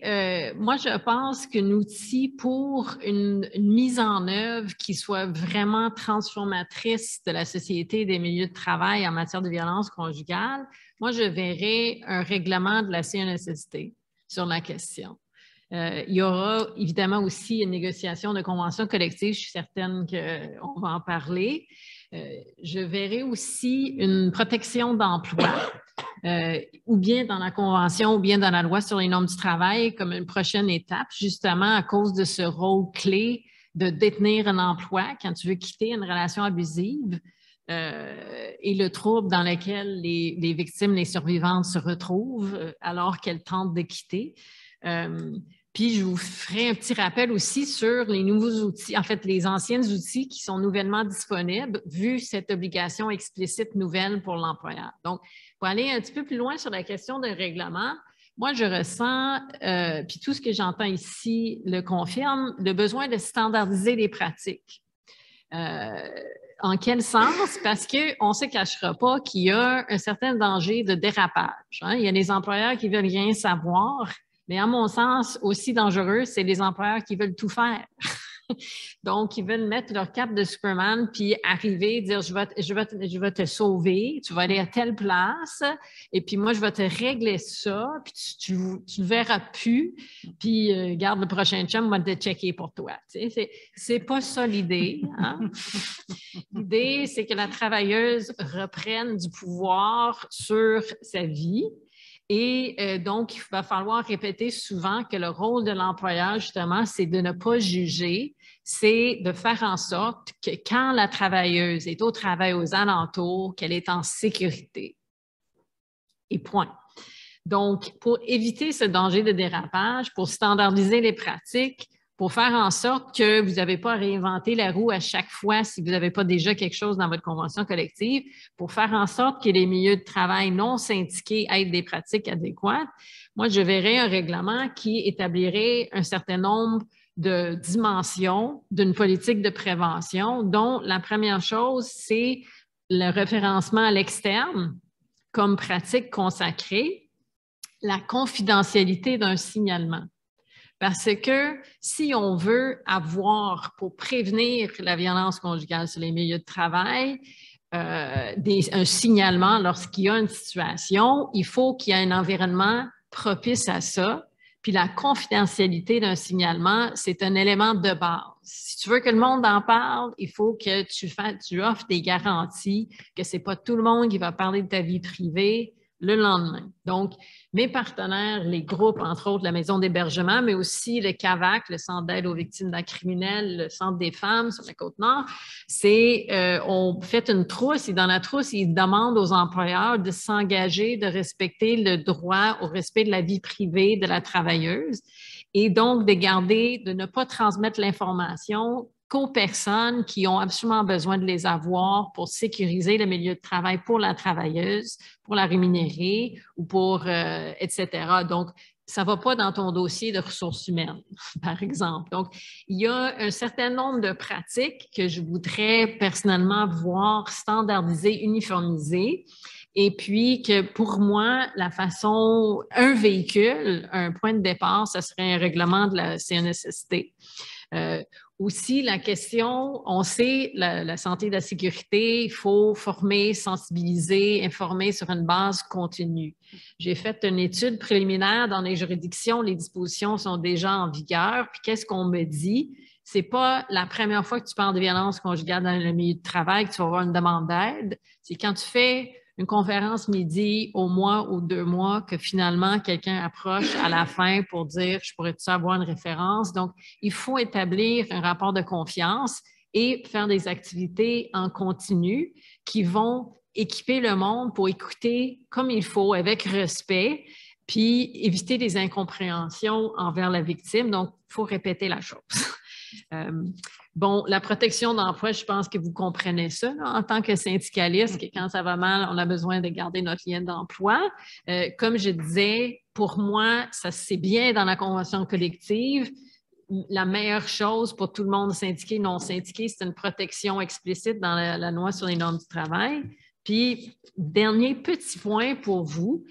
S2: moi, je pense qu'un outil pour une mise en œuvre qui soit vraiment transformatrice de la société et des milieux de travail en matière de violence conjugale, moi, je verrais un règlement de la CNSST sur la question. Il y aura évidemment aussi une négociation de convention collective. Je suis certaine qu'on va en parler. Je verrai aussi une protection d'emploi, ou bien dans la convention, ou bien dans la loi sur les normes du travail, comme une prochaine étape, justement à cause de ce rôle clé de détenir un emploi quand tu veux quitter une relation abusive. Et le trouble dans lequel les victimes, les survivantes se retrouvent alors qu'elles tentent de quitter. Puis, je vous ferai un petit rappel aussi sur les nouveaux outils, en fait, les anciens outils qui sont nouvellement disponibles, vu cette obligation explicite nouvelle pour l'employeur. Donc, pour aller un petit peu plus loin sur la question de règlement, moi, je ressens, puis tout ce que j'entends ici le confirme, le besoin de standardiser les pratiques. En quel sens? Parce qu'on ne se cachera pas qu'il y a un certain danger de dérapage. Hein? Il y a des employeurs qui veulent rien savoir, mais à mon sens, aussi dangereux, c'est les employeurs qui veulent tout faire. Donc, ils veulent mettre leur cape de Superman puis arriver, dire je vais te sauver, tu vas aller à telle place, et puis moi, je vais te régler ça, puis tu ne verras plus, puis garde le prochain chum, va te checker pour toi. Tu sais, c'est pas ça l'idée. Hein? L'idée, c'est que la travailleuse reprenne du pouvoir sur sa vie. Et donc, il va falloir répéter souvent que le rôle de l'employeur, justement, c'est de ne pas juger, c'est de faire en sorte que quand la travailleuse est au travail aux alentours, qu'elle est en sécurité. Et point. Donc, pour éviter ce danger de dérapage, pour standardiser les pratiques, pour faire en sorte que vous n'avez pas à réinventer la roue à chaque fois si vous n'avez pas déjà quelque chose dans votre convention collective, pour faire en sorte que les milieux de travail non syndiqués aient des pratiques adéquates, moi, je verrais un règlement qui établirait un certain nombre de dimensions d'une politique de prévention, dont la première chose, c'est le référencement à l'externe comme pratique consacrée, la confidentialité d'un signalement. Parce que si on veut avoir, pour prévenir la violence conjugale sur les milieux de travail, un signalement lorsqu'il y a une situation, il faut qu'il y ait un environnement propice à ça. Puis la confidentialité d'un signalement, c'est un élément de base. Si tu veux que le monde en parle, il faut que tu offres des garanties que ce n'est pas tout le monde qui va parler de ta vie privée le lendemain. Donc, mes partenaires, les groupes, entre autres la maison d'hébergement, mais aussi le CAVAC, le Centre d'aide aux victimes d'actes criminels, le Centre des femmes sur la Côte-Nord, on fait une trousse et dans la trousse, ils demandent aux employeurs de s'engager, de respecter le droit au respect de la vie privée de la travailleuse et donc de ne pas transmettre l'information qu'aux personnes qui ont absolument besoin de les avoir pour sécuriser le milieu de travail pour la travailleuse, pour la rémunérer ou pour, etc. Donc, ça ne va pas dans ton dossier de ressources humaines, par exemple. Donc, il y a un certain nombre de pratiques que je voudrais personnellement voir standardisées, uniformisées. Et puis que pour moi, un véhicule, un point de départ, ce serait un règlement de la CNSST. Aussi, la question, on sait, la santé et la sécurité, il faut former, sensibiliser, informer sur une base continue. J'ai fait une étude préliminaire dans les juridictions, les dispositions sont déjà en vigueur. Puis qu'est-ce qu'on me dit? C'est pas la première fois que tu parles de violence conjugale dans le milieu de travail que tu vas avoir une demande d'aide. C'est quand tu fais une conférence midi au mois ou 2 mois que finalement quelqu'un approche à la fin pour dire « je pourrais-tu avoir une référence ». Donc, il faut établir un rapport de confiance et faire des activités en continu qui vont équiper le monde pour écouter comme il faut, avec respect, puis éviter des incompréhensions envers la victime. Donc, il faut répéter la chose. Bon, la protection d'emploi, je pense que vous comprenez ça là, en tant que syndicaliste, que quand ça va mal, on a besoin de garder notre lien d'emploi. Comme je disais, pour moi, ça c'est bien dans la convention collective. La meilleure chose pour tout le monde syndiqué, non syndiqué, c'est une protection explicite dans la loi sur les normes du travail. Puis, dernier petit point pour vous,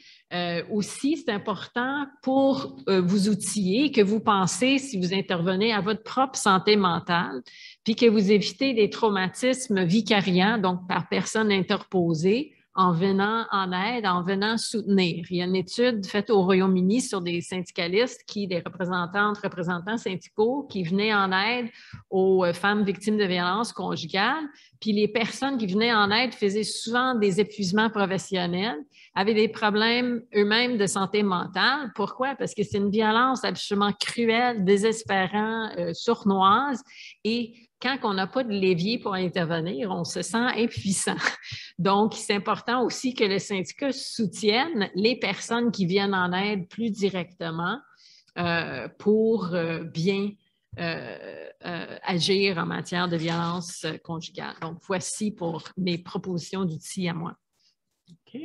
S2: aussi, c'est important pour vous outiller, que vous pensez, si vous intervenez, à votre propre santé mentale, puis que vous évitez des traumatismes vicariants, donc par personne interposée, en venant en aide, en venant soutenir. Il y a une étude faite au Royaume-Uni sur des syndicalistes, des représentants syndicaux qui venaient en aide aux femmes victimes de violences conjugales. Puis les personnes qui venaient en aide faisaient souvent des épuisements professionnels, avaient des problèmes eux-mêmes de santé mentale. Pourquoi? Parce que c'est une violence absolument cruelle, désespérante, sournoise et quand on n'a pas de levier pour intervenir, on se sent impuissant. Donc, c'est important aussi que le syndicat soutienne les personnes qui viennent en aide plus directement pour bien agir en matière de violence conjugale. Donc, voici pour mes propositions d'outils à moi.
S3: OK.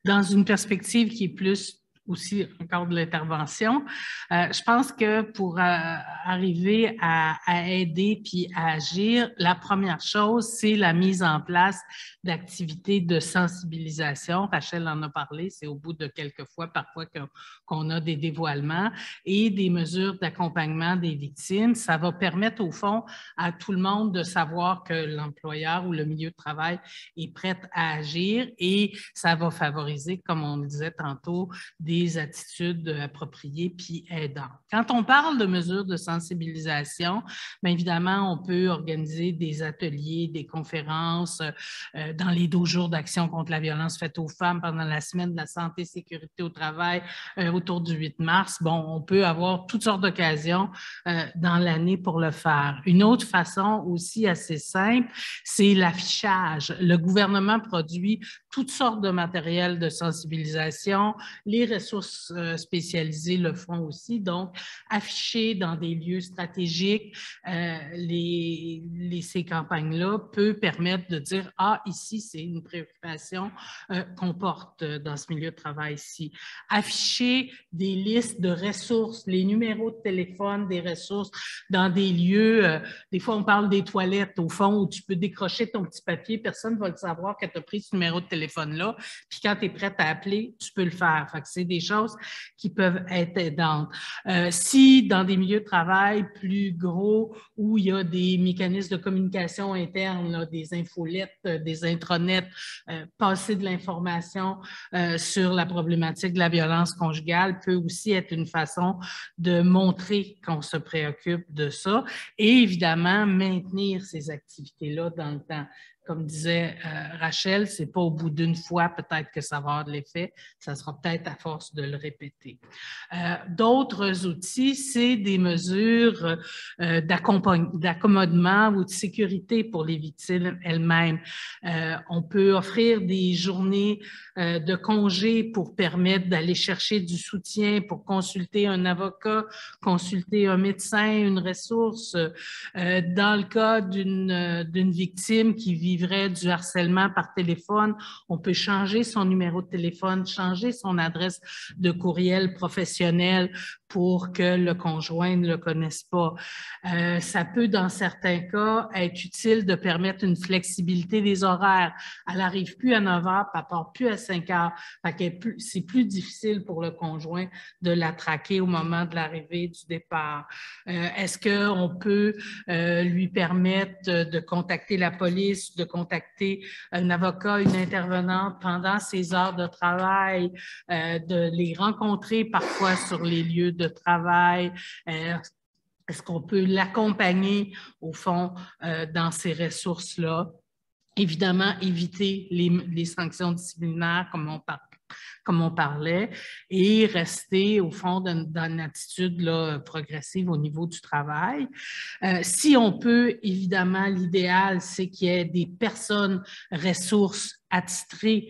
S3: Dans une perspective qui est plus aussi encore de l'intervention. Je pense que pour arriver à aider puis à agir, la première chose, c'est la mise en place d'activités de sensibilisation. Rachel en a parlé, c'est au bout de quelques fois, parfois qu'on a des dévoilements et des mesures d'accompagnement des victimes. Ça va permettre au fond à tout le monde de savoir que l'employeur ou le milieu de travail est prêt à agir et ça va favoriser, comme on le disait tantôt, des attitudes appropriées puis aidantes. Quand on parle de mesures de sensibilisation, bien évidemment, on peut organiser des ateliers, des conférences dans les 12 jours d'action contre la violence faite aux femmes pendant la semaine de la santé et sécurité au travail autour du 8 mars. Bon, on peut avoir toutes sortes d'occasions dans l'année pour le faire. Une autre façon aussi assez simple, c'est l'affichage. Le gouvernement produit toutes sortes de matériel de sensibilisation. Les ressources spécialisées le font aussi. Donc, afficher dans des lieux stratégiques ces campagnes-là peut permettre de dire « Ah, ici, c'est une préoccupation qu'on porte dans ce milieu de travail-ci. » Afficher des listes de ressources, les numéros de téléphone des ressources dans des lieux. Des fois, on parle des toilettes, au fond, où tu peux décrocher ton petit papier. Personne ne va le savoir que tu as pris ce numéro de téléphone-là. Puis quand tu es prête à appeler, tu peux le faire. Fait que c'est des choses qui peuvent être aidantes. Si dans des milieux de travail plus gros où il y a des mécanismes de communication interne, là, des infolettes, des intranets, passer de l'information sur la problématique de la violence conjugale peut aussi être une façon de montrer qu'on se préoccupe de ça et évidemment maintenir ces activités-là dans le temps. Comme disait Rachel, ce n'est pas au bout d'une fois peut-être que ça va avoir de l'effet, ça sera peut-être à force de le répéter. D'autres outils, c'est des mesures d'accommodement ou de sécurité pour les victimes elles-mêmes. On peut offrir des journées de congé pour permettre d'aller chercher du soutien, pour consulter un avocat, consulter un médecin, une ressource. Dans le cas d'une victime qui vit vivrait du harcèlement par téléphone, on peut changer son numéro de téléphone, changer son adresse de courriel professionnel pour que le conjoint ne le connaisse pas. Ça peut, dans certains cas, être utile de permettre une flexibilité des horaires. Elle n'arrive plus à 9 heures, puis elle part plus à 5 heures. C'est plus difficile pour le conjoint de la traquer au moment de l'arrivée du départ. Est-ce qu'on peut lui permettre de contacter la police, de contacter un avocat, une intervenante pendant ses heures de travail, de les rencontrer parfois sur les lieux de travail? Est-ce qu'on peut l'accompagner, au fond, dans ces ressources-là? Évidemment, éviter les sanctions disciplinaires, comme on parlait, et rester, au fond, dans une attitude là, progressive au niveau du travail. Si on peut, évidemment, l'idéal, c'est qu'il y ait des personnes ressources attitrées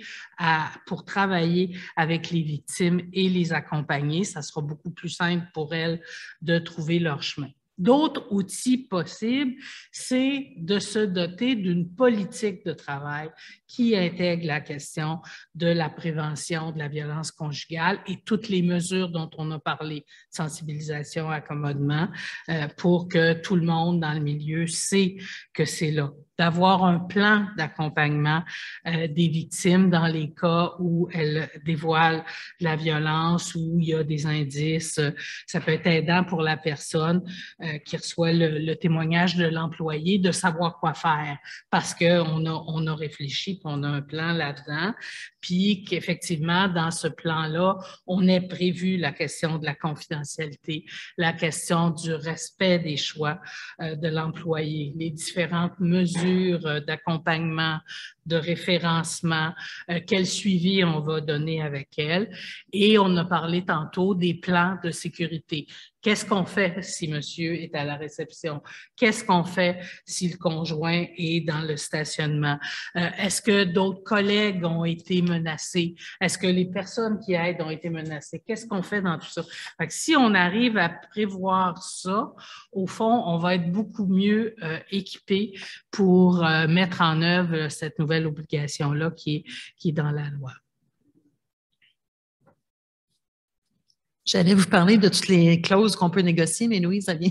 S3: pour travailler avec les victimes et les accompagner. Ça sera beaucoup plus simple pour elles de trouver leur chemin. D'autres outils possibles, c'est de se doter d'une politique de travail qui intègre la question de la prévention de la violence conjugale et toutes les mesures dont on a parlé, sensibilisation, accommodement, pour que tout le monde dans le milieu sait que c'est là. D'avoir un plan d'accompagnement des victimes dans les cas où elles dévoilent la violence, où il y a des indices. Ça peut être aidant pour la personne qui reçoit le témoignage de l'employé de savoir quoi faire parce qu'on a réfléchi puis on a un plan là-dedans. Puis qu'effectivement, dans ce plan-là, on ait prévu la question de la confidentialité, la question du respect des choix de l'employé, les différentes mesures d'accompagnement, de référencement, quel suivi on va donner avec elle. Et on a parlé tantôt des plans de sécurité. Qu'est-ce qu'on fait si monsieur est à la réception? Qu'est-ce qu'on fait si le conjoint est dans le stationnement? Est-ce que d'autres collègues ont été menacés? Est-ce que les personnes qui aident ont été menacées? Qu'est-ce qu'on fait dans tout ça? Fait que si on arrive à prévoir ça, au fond, on va être beaucoup mieux équipé pour mettre en œuvre cette nouvelle obligation-là qui est dans la loi.
S5: J'allais vous parler de toutes les clauses qu'on peut négocier, mais Louise, ça vient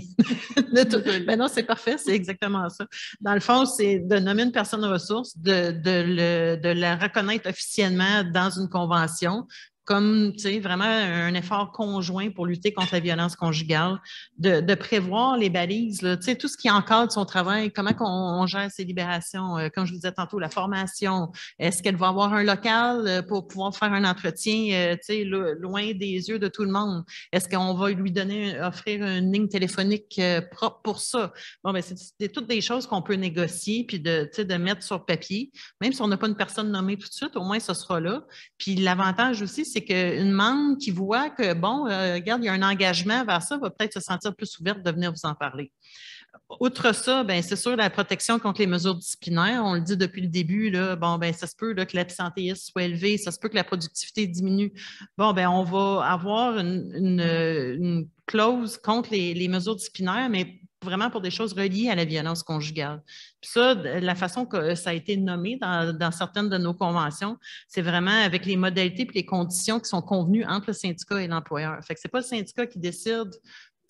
S5: de tout. Ben non, c'est parfait, c'est exactement ça. Dans le fond, c'est de nommer une personne ressource, de la reconnaître officiellement dans une convention, comme, tu sais, vraiment un effort conjoint pour lutter contre la violence conjugale, de prévoir les balises, là, tu sais, tout ce qui encadre son travail, comment on gère ses libérations, comme je vous disais tantôt, la formation, est-ce qu'elle va avoir un local pour pouvoir faire un entretien, tu sais, loin des yeux de tout le monde? Est-ce qu'on va lui offrir une ligne téléphonique propre pour ça? Bon, ben c'est toutes des choses qu'on peut négocier puis de mettre sur papier, même si on n'a pas une personne nommée tout de suite, au moins ce sera là. Puis l'avantage aussi, c'est qu'une membre qui voit que, bon, regarde, il y a un engagement vers ça, va peut-être se sentir plus ouverte de venir vous en parler. Outre ça, ben c'est sûr, la protection contre les mesures disciplinaires, on le dit depuis le début, là, bon, ben ça se peut là, que l'absentéisme soit élevé, ça se peut que la productivité diminue. Bon, ben on va avoir une clause contre les mesures disciplinaires, mais vraiment pour des choses reliées à la violence conjugale. Puis ça, la façon que ça a été nommé dans certaines de nos conventions, c'est vraiment avec les modalités et les conditions qui sont convenues entre le syndicat et l'employeur. Fait que c'est pas le syndicat qui décide.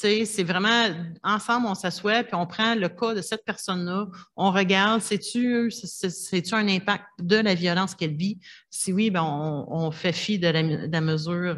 S5: C'est vraiment, ensemble, on s'assoit puis on prend le cas de cette personne-là, on regarde, c'est-tu un impact de la violence qu'elle vit? Si oui, ben on fait fi de la mesure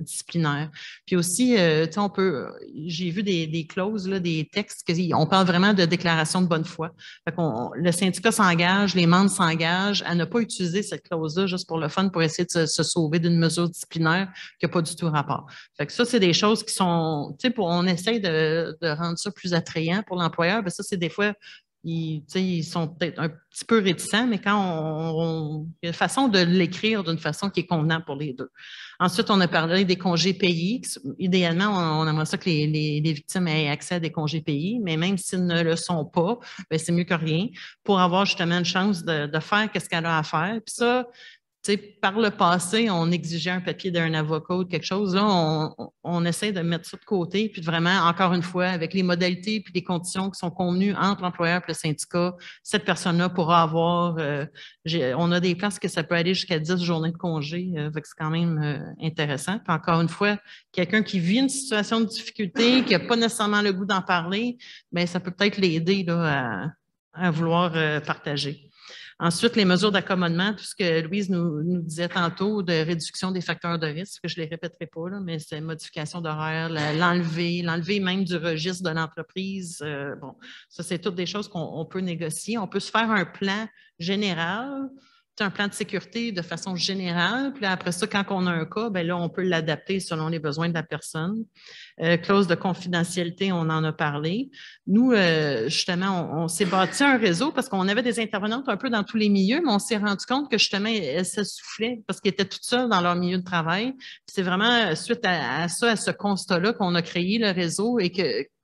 S5: disciplinaire. Puis aussi, j'ai vu des clauses, là, des textes, on parle vraiment de déclaration de bonne foi. Fait le syndicat s'engage, les membres s'engagent à ne pas utiliser cette clause-là juste pour le fun, pour essayer de se sauver d'une mesure disciplinaire qui n'a pas du tout rapport. Fait que ça, c'est des choses qui sont, on essaie de rendre ça plus attrayant pour l'employeur, mais ça, c'est des fois, ils sont peut-être un petit peu réticents, mais quand il y a une façon de l'écrire d'une façon qui est convenable pour les deux. Ensuite, on a parlé des congés payés. Idéalement, on aimerait ça que les victimes aient accès à des congés payés, mais même s'ils ne le sont pas, ben c'est mieux que rien pour avoir justement une chance de faire ce qu'elle a à faire. Puis ça, par le passé, on exigeait un papier d'un avocat ou quelque chose. Là, on essaie de mettre ça de côté, puis de vraiment, encore une fois, avec les modalités puis les conditions qui sont convenues entre l'employeur et le syndicat, cette personne-là pourra avoir, on a des places que ça peut aller jusqu'à 10 journées de congé, c'est quand même intéressant. Puis encore une fois, quelqu'un qui vit une situation de difficulté, qui n'a pas nécessairement le goût d'en parler, bien, ça peut peut-être l'aider à vouloir partager. Ensuite, les mesures d'accommodement, tout ce que Louise nous disait tantôt de réduction des facteurs de risque, que je ne les répéterai pas, là, mais c'est modification d'horaire, l'enlever même du registre de l'entreprise. Bon, ça, c'est toutes des choses qu'on peut négocier. On peut se faire un plan général, un plan de sécurité de façon générale. Puis là, après ça, quand on a un cas, bien là, on peut l'adapter selon les besoins de la personne. Clause de confidentialité, on en a parlé. Nous, justement, on s'est bâti un réseau parce qu'on avait des intervenantes un peu dans tous les milieux, mais on s'est rendu compte que justement, elles s'essoufflaient parce qu'elles étaient toutes seules dans leur milieu de travail. C'est vraiment suite à ce constat-là qu'on a créé le réseau et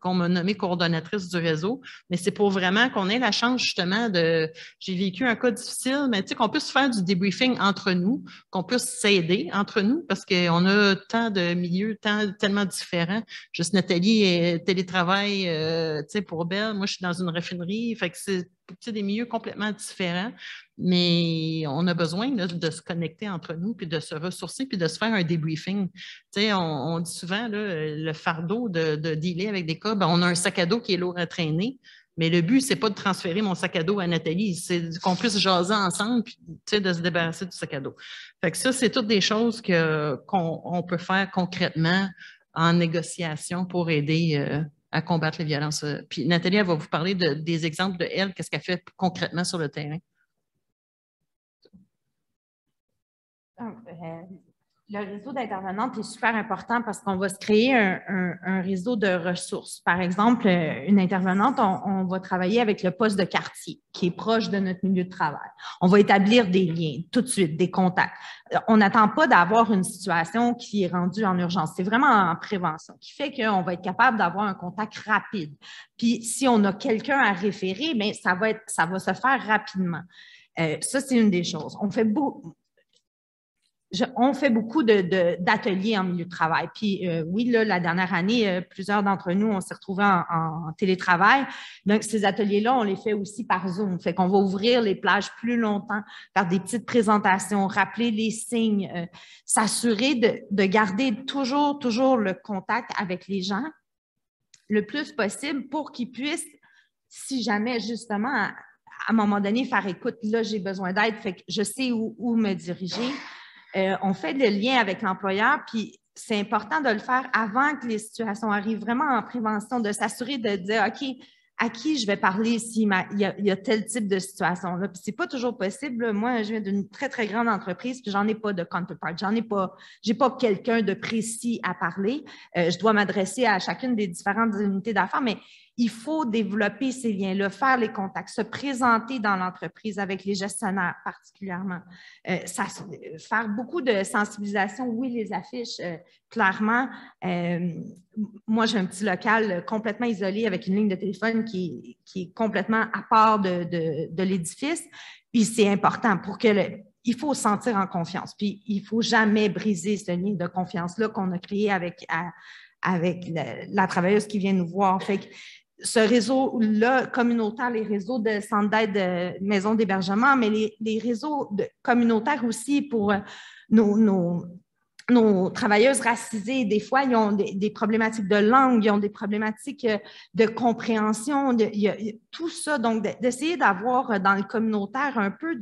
S5: qu'on m'a nommée coordonnatrice du réseau. Mais c'est pour vraiment qu'on ait la chance justement j'ai vécu un cas difficile, mais tu sais, qu'on puisse faire du debriefing entre nous, qu'on puisse s'aider entre nous parce qu'on a tant de milieux, tellement différents. Juste Nathalie télétravail, tu sais, pour Belle. Moi, je suis dans une raffinerie. Fait que c'est des milieux complètement différents. Mais on a besoin là, de se connecter entre nous, puis de se ressourcer, puis de se faire un debriefing. Tu sais, on dit souvent là, le fardeau de dealer avec des cas, bien, on a un sac à dos qui est lourd à traîner. Mais le but, ce n'est pas de transférer mon sac à dos à Nathalie, c'est qu'on puisse jaser ensemble puis de se débarrasser du sac à dos. Fait que ça, c'est toutes des choses qu'on peut faire concrètement en négociation pour aider à combattre les violences. Puis Nathalie, elle va vous parler des exemples de elle, qu'est-ce qu'elle fait concrètement sur le terrain.
S4: Le réseau d'intervenantes est super important parce qu'on va se créer un réseau de ressources. Par exemple, une intervenante, on va travailler avec le poste de quartier qui est proche de notre milieu de travail. On va établir des liens tout de suite, des contacts. On n'attend pas d'avoir une situation qui est rendue en urgence. C'est vraiment en prévention qui fait qu'on va être capable d'avoir un contact rapide. Puis, si on a quelqu'un à référer, bien, ça va se faire rapidement. Ça, c'est une des choses. On fait beaucoup d'ateliers en milieu de travail. Puis oui, là, la dernière année, plusieurs d'entre nous, on s'est retrouvés en télétravail. Donc, ces ateliers-là, on les fait aussi par Zoom. Fait qu'on va ouvrir les plages plus longtemps, faire des petites présentations, rappeler les signes, s'assurer de garder toujours le contact avec les gens le plus possible pour qu'ils puissent, si jamais, justement, à un moment donné, faire écoute, là, j'ai besoin d'aide, fait que je sais où me diriger. On fait le lien avec l'employeur, puis c'est important de le faire avant que les situations arrivent, vraiment en prévention, de s'assurer de dire, OK, à qui je vais parler s'il y a tel type de situation-là. Puis c'est pas toujours possible. Moi, je viens d'une très, très grande entreprise, puis j'en ai pas de counterpart. J'ai pas quelqu'un de précis à parler. Je dois m'adresser à chacune des différentes unités d'affaires, mais il faut développer ces liens-là, faire les contacts, se présenter dans l'entreprise avec les gestionnaires particulièrement. Faire beaucoup de sensibilisation, oui, les affiches, clairement. Moi, j'ai un petit local complètement isolé avec une ligne de téléphone qui est complètement à part de l'édifice. Puis c'est important pour il faut se sentir en confiance. Puis il ne faut jamais briser ce lien de confiance-là qu'on a créé avec la travailleuse qui vient nous voir. Fait que ce réseau-là communautaire, les réseaux de centres d'aide, maisons d'hébergement, mais les réseaux communautaires aussi pour nos travailleuses racisées, des fois, ils ont des problématiques de langue, ils ont des problématiques de compréhension, tout ça. Donc, d'essayer d'avoir dans le communautaire un peu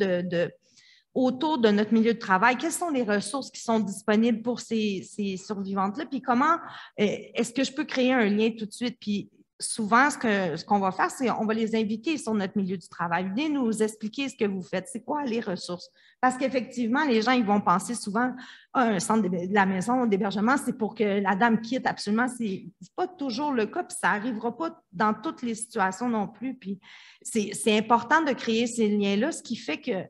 S4: autour de notre milieu de travail, quelles sont les ressources qui sont disponibles pour ces survivantes-là, puis comment est-ce que je peux créer un lien tout de suite, puis souvent, ce qu'on va faire, c'est on va les inviter sur notre milieu du travail. Venez nous expliquer ce que vous faites. C'est quoi les ressources? Parce qu'effectivement, les gens, ils vont penser souvent un centre de la maison d'hébergement, c'est pour que la dame quitte absolument. C'est pas toujours le cas, puis ça n'arrivera pas dans toutes les situations non plus. Puis c'est important de créer ces liens-là, ce qui fait que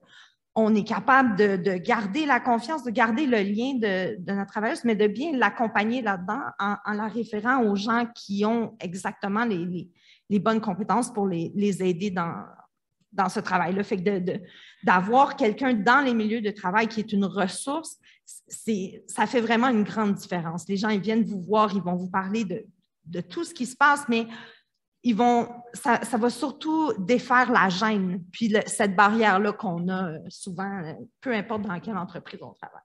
S4: on est capable de garder la confiance, de garder le lien de notre travailleuse, mais de bien l'accompagner là-dedans en la référant aux gens qui ont exactement les bonnes compétences pour les aider dans ce travail-là. Fait que d'avoir quelqu'un dans les milieux de travail qui est une ressource, ça fait vraiment une grande différence. Les gens, ils viennent vous voir, ils vont vous parler de tout ce qui se passe, mais ça va surtout défaire la gêne, puis cette barrière-là qu'on a souvent, peu importe dans quelle entreprise on travaille.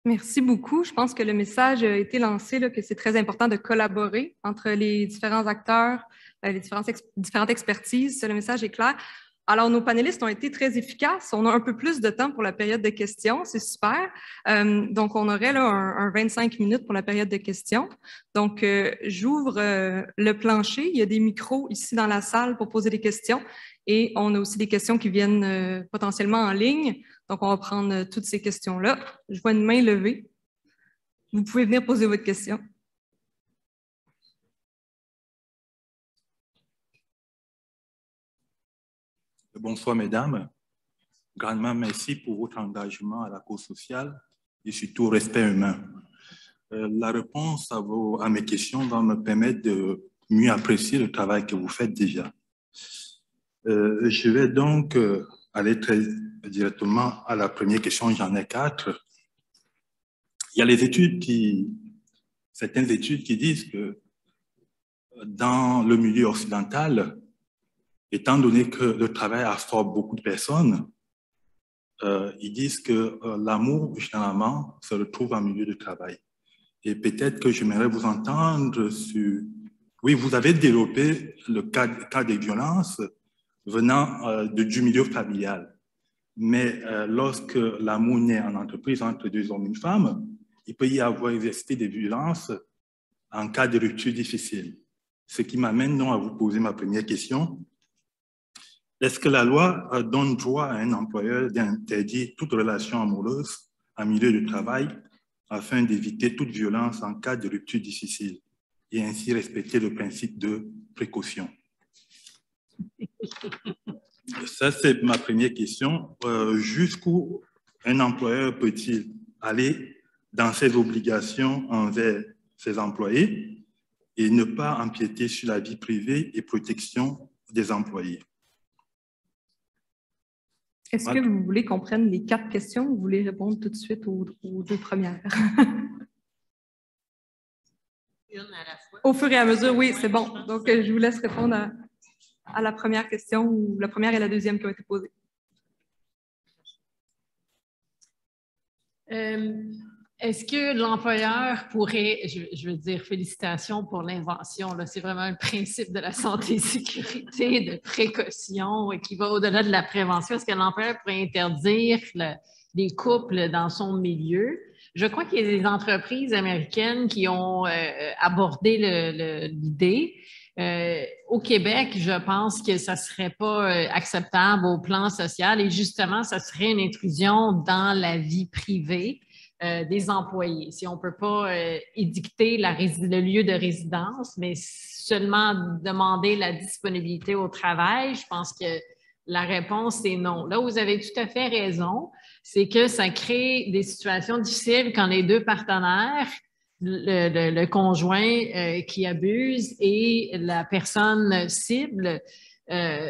S1: Merci beaucoup. Je pense que le message a été lancé, là, que c'est très important de collaborer entre les différents acteurs, les différentes expertises. Le message est clair. Alors, nos panélistes ont été très efficaces. On a un peu plus de temps pour la période de questions. C'est super. Donc, on aurait là un 25 minutes pour la période de questions. Donc, j'ouvre le plancher. Il y a des micros ici dans la salle pour poser des questions. Et on a aussi des questions qui viennent potentiellement en ligne. Donc, on va prendre toutes ces questions-là. Je vois une main levée. Vous pouvez venir poser votre question.
S6: Bonsoir, mesdames. Grandement merci pour votre engagement à la cause sociale et surtout au respect humain. La réponse à mes questions va me permettre de mieux apprécier le travail que vous faites déjà. Je vais donc aller très directement à la première question. J'en ai 4. Il y a certaines études qui disent que dans le milieu occidental, étant donné que le travail absorbe beaucoup de personnes, ils disent que l'amour, généralement, se retrouve en milieu de travail. Et peut-être que j'aimerais vous entendre sur... Oui, vous avez développé le cas des violences venant du milieu familial. Mais lorsque l'amour naît en entreprise entre 2 hommes et une femme, il peut y avoir exercé des violences en cas de rupture difficile. Ce qui m'amène donc à vous poser ma première question. Est-ce que la loi donne droit à un employeur d'interdire toute relation amoureuse en milieu de travail afin d'éviter toute violence en cas de rupture difficile et ainsi respecter le principe de précaution? Ça, c'est ma première question. Jusqu'où un employeur peut-il aller dans ses obligations envers ses employés et ne pas empiéter sur la vie privée et protection des employés?
S1: Est-ce que vous voulez qu'on prenne les 4 questions ou vous voulez répondre tout de suite aux 2 premières?
S5: Une à la fois.
S1: Au fur et à mesure, oui, c'est bon. Donc, je vous laisse répondre à la première question ou la première et la deuxième qui ont été posées.
S2: Est-ce que l'employeur pourrait, je veux dire, félicitations pour l'invention, c'est vraiment un principe de la santé et sécurité, de précaution qui va au-delà de la prévention. Est-ce que l'employeur pourrait interdire les couples dans son milieu? Je crois qu'il y a des entreprises américaines qui ont abordé l'idée. Au Québec, je pense que ça ne serait pas acceptable au plan social et justement, ça serait une intrusion dans la vie privée des employés. Si on ne peut pas édicter le lieu de résidence, mais seulement demander la disponibilité au travail, je pense que la réponse est non. Là où vous avez tout à fait raison, c'est que ça crée des situations difficiles quand les 2 partenaires, le conjoint qui abuse et la personne cible,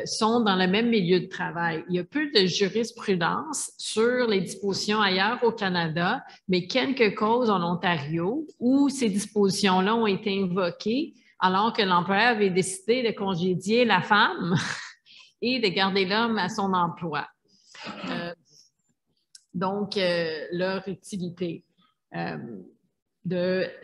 S2: sont dans le même milieu de travail. Il y a peu de jurisprudence sur les dispositions ailleurs au Canada, mais quelques causes en Ontario où ces dispositions-là ont été invoquées alors que l'employeur avait décidé de congédier la femme et de garder l'homme à son emploi. Donc, leur utilité.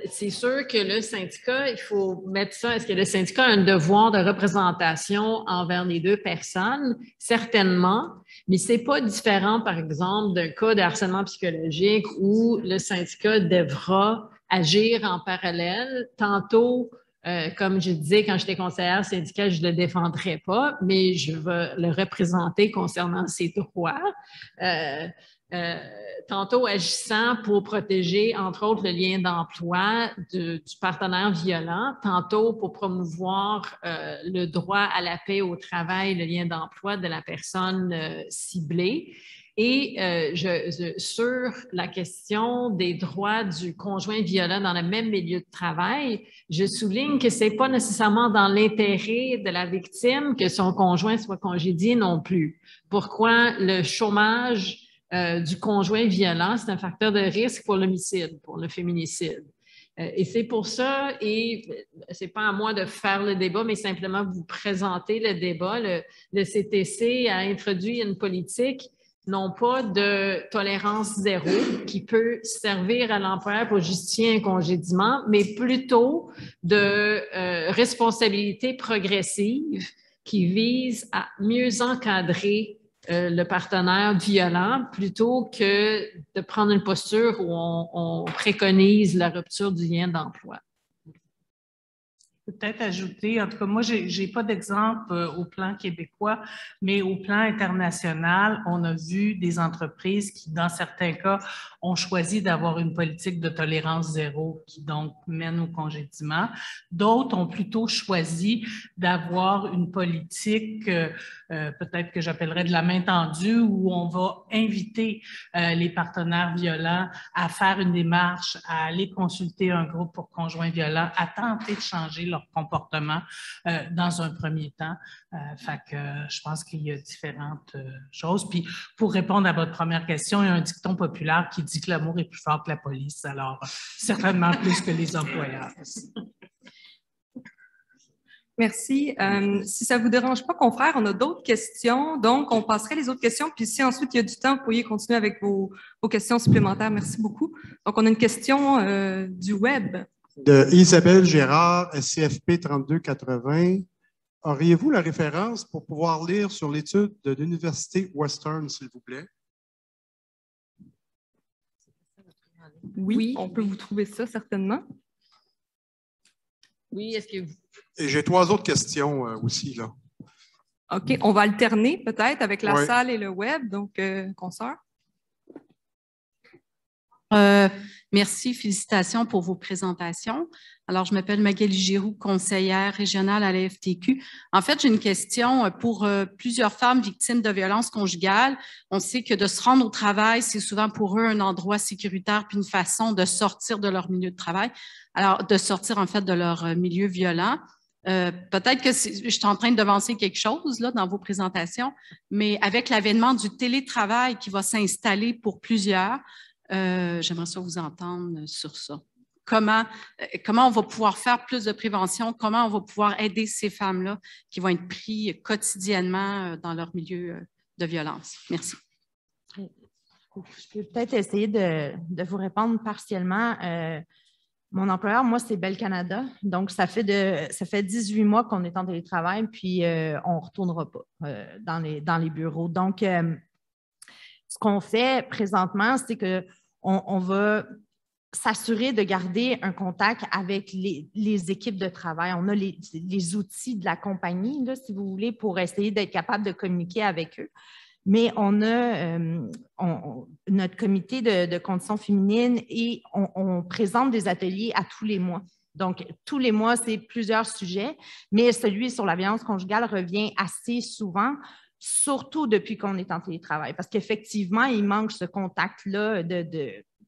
S2: C'est sûr que le syndicat, il faut mettre ça. Est-ce que le syndicat a un devoir de représentation envers les 2 personnes? Certainement, mais ce n'est pas différent, par exemple, d'un cas de harcèlement psychologique où le syndicat devra agir en parallèle. Tantôt, comme je disais, quand j'étais conseillère syndicale, je ne le défendrais pas, mais je vais le représenter concernant ses droits. Tantôt agissant pour protéger, entre autres, le lien d'emploi du partenaire violent, tantôt pour promouvoir le droit à la paix au travail, le lien d'emploi de la personne ciblée. Et sur la question des droits du conjoint violent dans le même milieu de travail, je souligne que c'est pas nécessairement dans l'intérêt de la victime que son conjoint soit congédié non plus. Pourquoi le chômage du conjoint violent, c'est un facteur de risque pour l'homicide, pour le féminicide. Et c'est pour ça, et c'est pas à moi de faire le débat, mais simplement vous présenter le débat. Le CTC a introduit une politique, non pas de tolérance zéro, qui peut servir à l'employeur pour justifier un congédiement, mais plutôt de responsabilité progressive qui vise à mieux encadrer le partenaire violent plutôt que de prendre une posture où on préconise la rupture du lien d'emploi.
S3: Peut-être ajouter, en tout cas, moi, je n'ai pas d'exemple au plan québécois, mais au plan international, on a vu des entreprises qui, dans certains cas, ont choisi d'avoir une politique de tolérance zéro qui, donc, mène au congédiement. D'autres ont plutôt choisi d'avoir une politique, peut-être que j'appellerais de la main tendue, où on va inviter les partenaires violents à faire une démarche, à aller consulter un groupe pour conjoints violents, à tenter de changer leur comportement dans un premier temps. Fait que je pense qu'il y a différentes choses. Puis, pour répondre à votre première question, il y a un dicton populaire qui dit que l'amour est plus fort que la police. Alors, certainement plus que les employeurs.
S1: Merci. Si ça ne vous dérange pas, confrères, on a d'autres questions. Donc, on passerait les autres questions. Puis si ensuite il y a du temps, vous pourriez continuer avec vos questions supplémentaires. Merci beaucoup. Donc, on a une question du web.
S7: De Isabelle Gérard, SCFP 3280. Auriez-vous la référence pour pouvoir lire sur l'étude de l'Université Western, s'il vous plaît?
S1: Oui, on peut vous trouver ça certainement.
S2: Oui, est-ce que vous...
S7: Et j'ai 3 autres questions aussi, là.
S1: OK, on va alterner peut-être avec la salle et le web. Donc, consoeur.
S8: Merci, félicitations pour vos présentations. Alors, je m'appelle Magali Giroux, conseillère régionale à la FTQ. En fait, j'ai une question pour plusieurs femmes victimes de violences conjugales. On sait que de se rendre au travail, c'est souvent pour eux un endroit sécuritaire puis une façon de sortir de leur milieu de travail. Alors, de sortir en fait de leur milieu violent. Peut-être que je suis en train de devancer quelque chose là, dans vos présentations, mais avec l'avènement du télétravail qui va s'installer pour plusieurs, j'aimerais ça vous entendre sur ça. Comment on va pouvoir faire plus de prévention? Comment on va pouvoir aider ces femmes-là qui vont être prises quotidiennement dans leur milieu de violence? Merci.
S4: Je peux peut-être essayer de vous répondre partiellement. Mon employeur, moi, c'est Bell Canada. Donc, ça fait 18 mois qu'on est en télétravail, puis on ne retournera pas dans les bureaux. Donc, ce qu'on fait présentement, c'est qu'on va s'assurer de garder un contact avec les équipes de travail. On a les outils de la compagnie, là, si vous voulez, pour essayer d'être capable de communiquer avec eux. Mais on a notre comité de conditions féminines et on présente des ateliers à tous les mois. Donc, tous les mois, c'est plusieurs sujets, mais celui sur la violence conjugale revient assez souvent, surtout depuis qu'on est en télétravail, parce qu'effectivement, il manque ce contact-là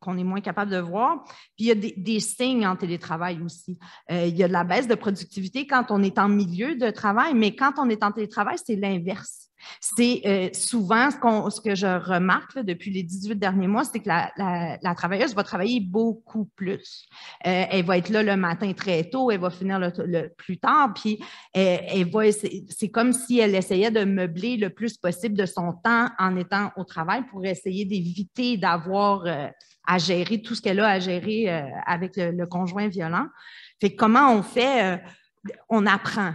S4: qu'on est moins capable de voir. Puis, il y a des signes en télétravail aussi. Il y a de la baisse de productivité quand on est en milieu de travail, mais quand on est en télétravail, c'est l'inverse. C'est souvent ce que je remarque là, depuis les 18 derniers mois, c'est que la travailleuse va travailler beaucoup plus. Elle va être là le matin très tôt, elle va finir le plus tard, puis c'est comme si elle essayait de meubler le plus possible de son temps en étant au travail pour essayer d'éviter d'avoir à gérer tout ce qu'elle a à gérer avec le conjoint violent. Fait que comment on fait? On apprend.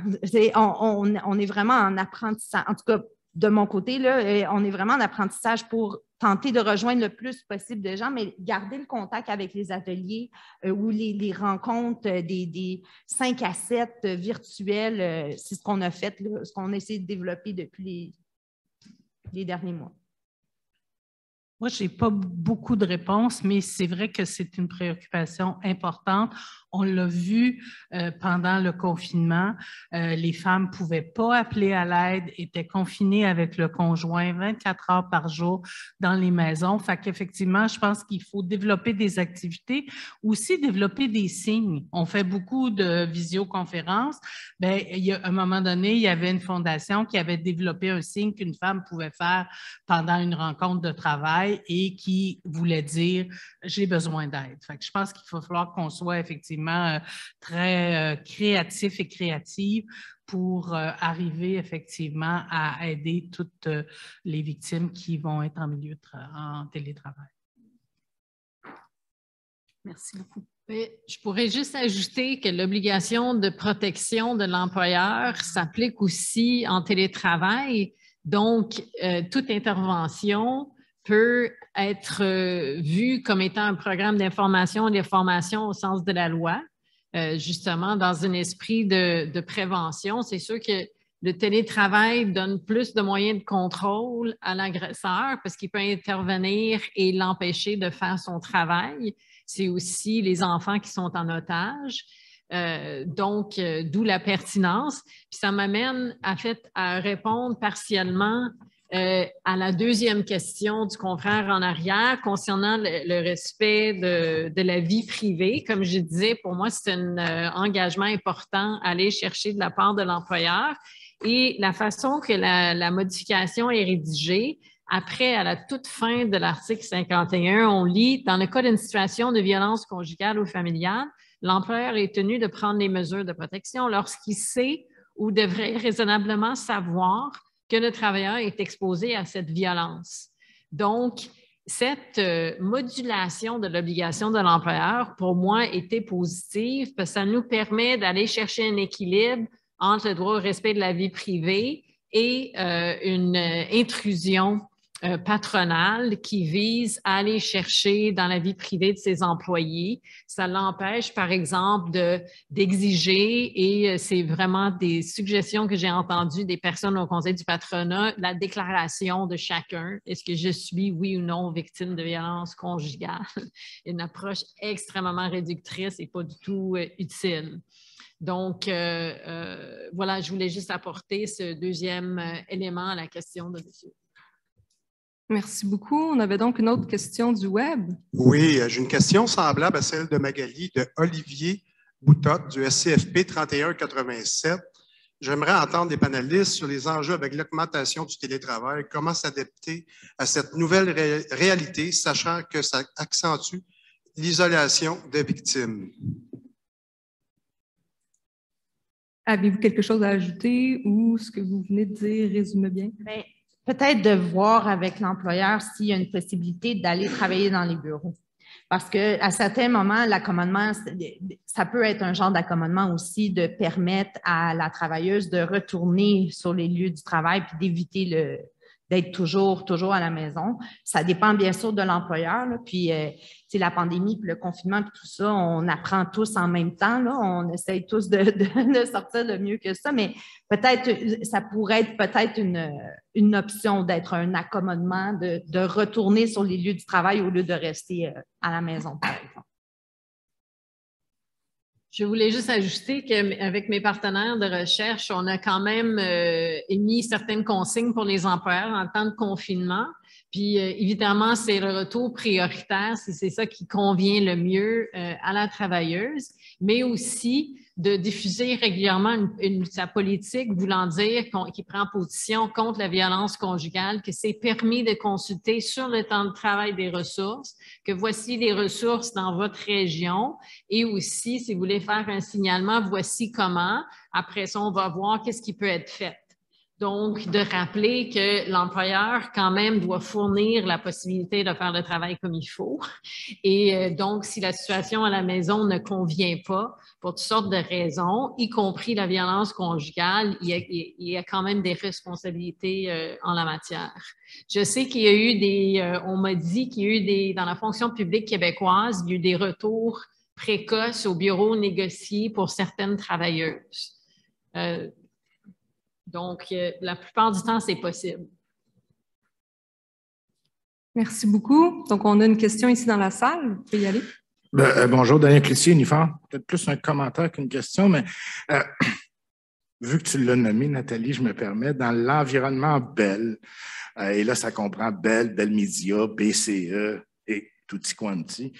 S4: On est vraiment en apprentissage. En tout cas, de mon côté, là, on est vraiment en apprentissage pour tenter de rejoindre le plus possible de gens, mais garder le contact avec les ateliers ou les rencontres des 5 à 7 virtuels. C'est ce qu'on a fait, là, ce qu'on a essayé de développer depuis les derniers mois.
S3: Moi, je n'ai pas beaucoup de réponses, mais c'est vrai que c'est une préoccupation importante. on l'a vu pendant le confinement, les femmes ne pouvaient pas appeler à l'aide, étaient confinées avec le conjoint 24 heures par jour dans les maisons. Fait qu'effectivement, je pense qu'il faut développer des activités, aussi développer des signes. On fait beaucoup de visioconférences. Bien, à un moment donné, il y avait une fondation qui avait développé un signe qu'une femme pouvait faire pendant une rencontre de travail et qui voulait dire « j'ai besoin d'aide ». Fait que je pense qu'il va falloir qu'on soit effectivement très créatif et créative pour arriver effectivement à aider toutes les victimes qui vont être en télétravail.
S8: Merci beaucoup.
S2: Je pourrais juste ajouter que l'obligation de protection de l'employeur s'applique aussi en télétravail. Donc, toute intervention peut être vue comme étant un programme d'information et de formation au sens de la loi, justement dans un esprit de prévention. C'est sûr que le télétravail donne plus de moyens de contrôle à l'agresseur parce qu'il peut intervenir et l'empêcher de faire son travail. C'est aussi les enfants qui sont en otage. Donc, d'où la pertinence. Puis ça m'amène à répondre partiellement à la deuxième question du confrère en arrière concernant le respect de la vie privée. Comme je disais, pour moi, c'est un engagement important à aller chercher de la part de l'employeur. Et la façon que la modification est rédigée, après, à la toute fin de l'article 51, on lit « Dans le cas d'une situation de violence conjugale ou familiale, l'employeur est tenu de prendre les mesures de protection lorsqu'il sait ou devrait raisonnablement savoir que le travailleur est exposé à cette violence. » Donc, cette modulation de l'obligation de l'employeur, pour moi, était positive parce que ça nous permet d'aller chercher un équilibre entre le droit au respect de la vie privée et une intrusion patronale qui vise à aller chercher dans la vie privée de ses employés. Ça l'empêche, par exemple, d'exiger, et c'est vraiment des suggestions que j'ai entendues des personnes au Conseil du patronat, la déclaration de chacun. Est-ce que je suis, oui ou non, victime de violence conjugale? Une approche extrêmement réductrice et pas du tout utile. Donc, voilà, je voulais juste apporter ce deuxième élément à la question de monsieur.
S1: Merci beaucoup. On avait donc une autre question du web.
S7: Oui, j'ai une question semblable à celle de Magali, de Olivier Boutotte, du SCFP 3187. J'aimerais entendre des panélistes sur les enjeux avec l'augmentation du télétravail, comment s'adapter à cette nouvelle réalité, sachant que ça accentue l'isolation des victimes.
S1: Avez-vous quelque chose à ajouter ou ce que vous venez de dire résume bien?
S4: Bien, peut-être de voir avec l'employeur s'il y a une possibilité d'aller travailler dans les bureaux. Parce qu'à certains moments, l'accommodement, ça peut être un genre d'accommodement aussi de permettre à la travailleuse de retourner sur les lieux du travail puis d'éviter d'être toujours à la maison. Ça dépend bien sûr de l'employeur. Puis, la pandémie, puis le confinement, puis tout ça, on apprend tous en même temps. Là. On essaye tous de sortir le mieux que ça, mais peut-être, ça pourrait être peut-être une option d'être un accommodement, de retourner sur les lieux du travail au lieu de rester à la maison, par exemple.
S2: Je voulais juste ajouter qu'avec mes partenaires de recherche, on a quand même émis certaines consignes pour les employeurs en temps de confinement. Puis, évidemment, c'est le retour prioritaire, c'est ça qui convient le mieux à la travailleuse, mais aussi de diffuser régulièrement sa politique, voulant dire qu'il prend position contre la violence conjugale, que c'est permis de consulter sur le temps de travail des ressources, que voici les ressources dans votre région, et aussi, si vous voulez faire un signalement, voici comment. Après ça, on va voir qu'est-ce qui peut être fait. Donc, de rappeler que l'employeur, quand même, doit fournir la possibilité de faire le travail comme il faut. Et donc, si la situation à la maison ne convient pas, pour toutes sortes de raisons, y compris la violence conjugale, il y a quand même des responsabilités en la matière. Je sais qu'il y a eu on m'a dit qu'il y a eu dans la fonction publique québécoise, il y a eu des retours précoces au bureau négocié pour certaines travailleuses. Donc, la plupart du temps, c'est possible.
S1: Merci beaucoup. Donc, on a une question ici dans la salle. Vous pouvez y aller.
S9: Bonjour, Daniel Cloutier, Unifor. Peut-être plus un commentaire qu'une question, mais vu que tu l'as nommé, Nathalie, je me permets, dans l'environnement Bell, et là, ça comprend Bell, Bell Media, BCE et Tutti Quanti,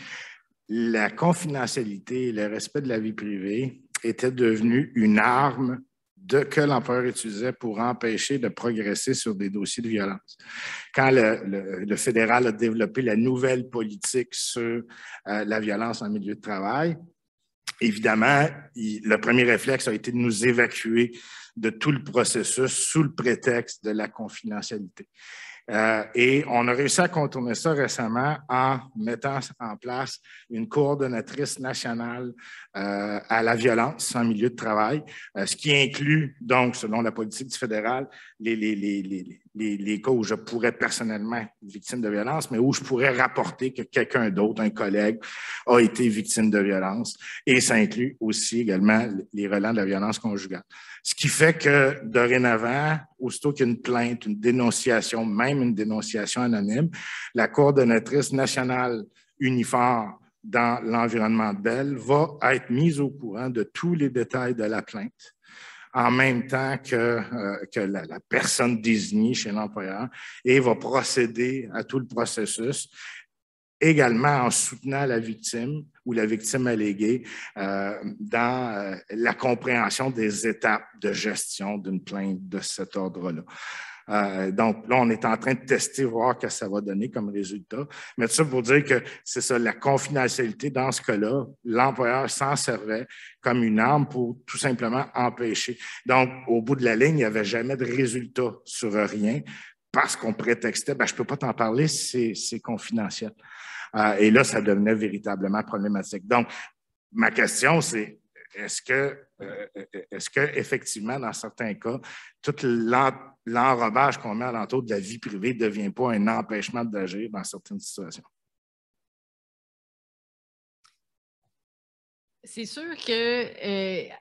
S9: la confidentialité et le respect de la vie privée étaient devenus une arme que l'employeur utilisait pour empêcher de progresser sur des dossiers de violence. Quand le fédéral a développé la nouvelle politique sur la violence en milieu de travail, évidemment, le premier réflexe a été de nous évacuer de tout le processus sous le prétexte de la confidentialité. Et on a réussi à contourner ça récemment en mettant en place une coordonnatrice nationale à la violence en milieu de travail, ce qui inclut, donc, selon la politique du fédéral, les cas où je pourrais personnellement être victime de violence, mais où je pourrais rapporter que quelqu'un d'autre, un collègue, a été victime de violence. Et ça inclut aussi également les relents de la violence conjugale. Ce qui fait que, dorénavant, aussitôt qu'une plainte, une dénonciation, même une dénonciation anonyme, la coordonnatrice nationale Unifor dans l'environnement de Bell va être mise au courant de tous les détails de la plainte, en même temps que la personne désignée chez l'employeur, et va procéder à tout le processus, également en soutenant la victime ou la victime alléguée dans la compréhension des étapes de gestion d'une plainte de cet ordre-là. Donc là, on est en train de tester, voir ce que ça va donner comme résultat. Mais tout ça pour dire que c'est ça, la confidentialité dans ce cas-là, l'employeur s'en servait comme une arme pour tout simplement empêcher. Donc, au bout de la ligne, il n'y avait jamais de résultat sur rien parce qu'on prétextait, je ne peux pas t'en parler, c'est confidentiel. Et là, ça devenait véritablement problématique. Donc, ma question, c'est est-ce que effectivement, dans certains cas, tout l'enrobage qu'on met alentour de la vie privée ne devient pas un empêchement d'agir dans certaines situations?
S2: C'est sûr que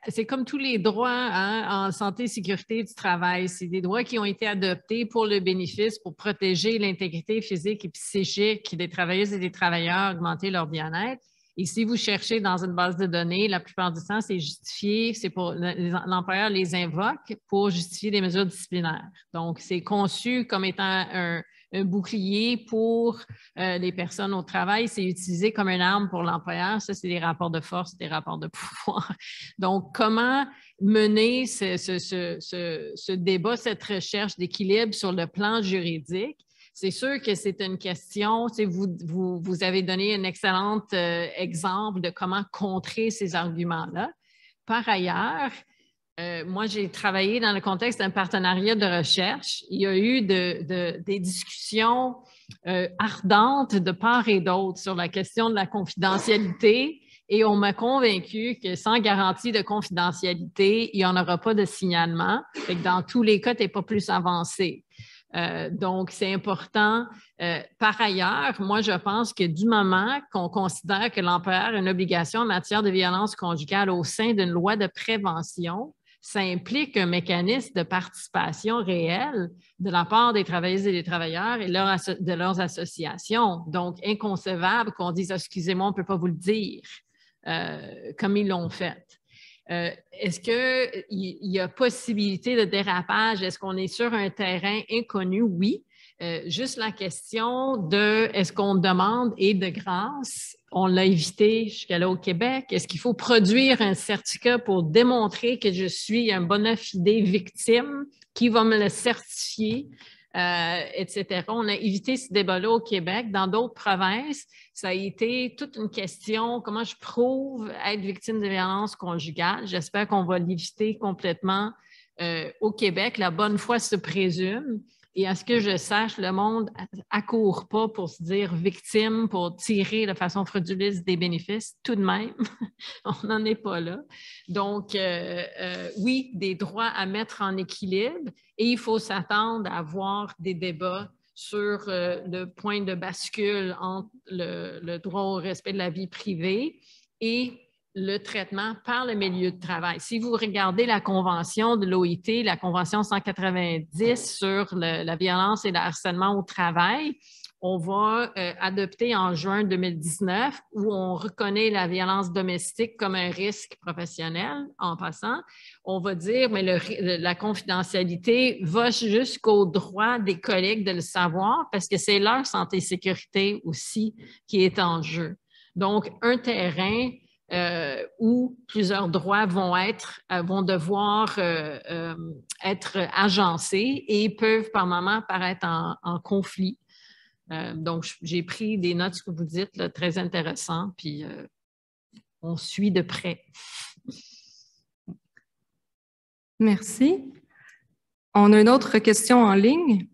S2: c'est comme tous les droits en santé et sécurité du travail. C'est des droits qui ont été adoptés pour le bénéfice, pour protéger l'intégrité physique et psychique des travailleuses et des travailleurs, augmenter leur bien-être. Et si vous cherchez dans une base de données, la plupart du temps, c'est justifié, l'employeur les invoque pour justifier des mesures disciplinaires. Donc, c'est conçu comme étant un bouclier pour les personnes au travail. C'est utilisé comme une arme pour l'employeur. Ça, c'est des rapports de force, des rapports de pouvoir. Donc, comment mener ce débat, cette recherche d'équilibre sur le plan juridique? C'est sûr que c'est une question, vous avez donné un excellent exemple de comment contrer ces arguments-là. Par ailleurs, moi, j'ai travaillé dans le contexte d'un partenariat de recherche. Il y a eu des discussions ardentes de part et d'autre sur la question de la confidentialité et on m'a convaincu que sans garantie de confidentialité, il n'y en aura pas de signalement. Fait que dans tous les cas, tu n'es pas plus avancé. Donc, c'est important. Par ailleurs, moi, je pense que du moment qu'on considère que l'employeur a une obligation en matière de violence conjugale au sein d'une loi de prévention, ça implique un mécanisme de participation réelle de la part des travailleuses et des travailleurs et de leurs associations. Donc, inconcevable qu'on dise « Excusez-moi, on ne peut pas vous le dire », comme ils l'ont fait. Est-ce qu'il y a possibilité de dérapage? Est-ce qu'on est sur un terrain inconnu? Oui. Juste la question de est-ce qu'on demande aide de grâce? On l'a évité jusqu'à là au Québec. Est-ce qu'il faut produire un certificat pour démontrer que je suis un bona fide victime qui va me le certifier? Etc. On a évité ce débat-là au Québec. Dans d'autres provinces, ça a été toute une question, comment je prouve être victime de violence conjugale. J'espère qu'on va l'éviter complètement au Québec. La bonne foi se présume. Et à ce que je sache, le monde accourt pas pour se dire victime, pour tirer de façon frauduliste des bénéfices. Tout de même, on n'en est pas là. Donc, oui, des droits à mettre en équilibre et il faut s'attendre à avoir des débats sur le point de bascule entre le droit au respect de la vie privée et le traitement par le milieu de travail. Si vous regardez la convention de l'OIT, la convention 190 sur la violence et le harcèlement au travail, On va adopter en juin 2019 où on reconnaît la violence domestique comme un risque professionnel en passant. On va dire, mais la confidentialité va jusqu'au droit des collègues de le savoir parce que c'est leur santé et sécurité aussi qui est en jeu. Donc, un terrain où plusieurs droits vont devoir être agencés et peuvent par moment paraître en conflit. Donc, j'ai pris des notes, ce que vous dites, là, très intéressant, puis on suit de près.
S1: Merci. On a une autre question en ligne.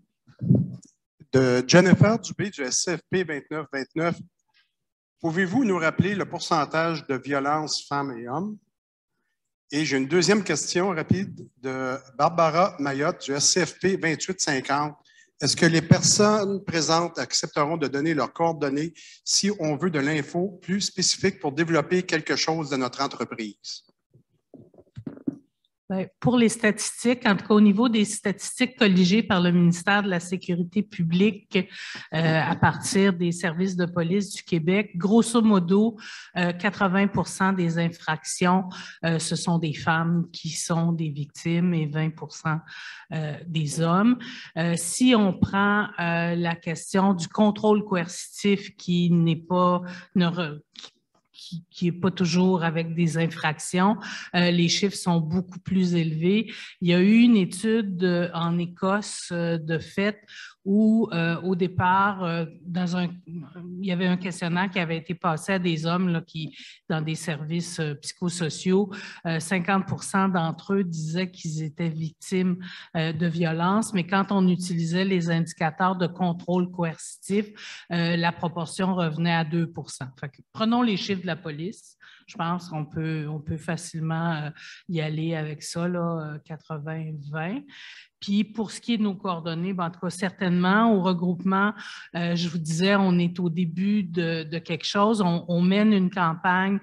S7: De Jennifer Dubé du SCFP 2929. Pouvez-vous nous rappeler le pourcentage de violences femmes et hommes? Et j'ai une deuxième question rapide de Barbara Mayotte du SCFP 2850. Est-ce que les personnes présentes accepteront de donner leurs coordonnées si on veut de l'info plus spécifique pour développer quelque chose de notre entreprise?
S3: Bien, pour les statistiques, en tout cas au niveau des statistiques colligées par le ministère de la Sécurité publique à partir des services de police du Québec, grosso modo, 80% des infractions, ce sont des femmes qui sont des victimes et 20% des hommes. Si on prend la question du contrôle coercitif qui n'est pas qui n'est pas toujours avec des infractions, les chiffres sont beaucoup plus élevés. Il y a eu une étude en Écosse de fait où, au départ, il y avait un questionnaire qui avait été passé à des hommes là, dans des services psychosociaux. 50% d'entre eux disaient qu'ils étaient victimes de violences, mais quand on utilisait les indicateurs de contrôle coercitif, la proportion revenait à 2%. Fait que, prenons les chiffres de la police. Je pense qu'on peut facilement y aller avec ça, 80-20. Puis pour ce qui est de nos coordonnées, en tout cas certainement au regroupement, je vous disais, on est au début de quelque chose. On mène une campagne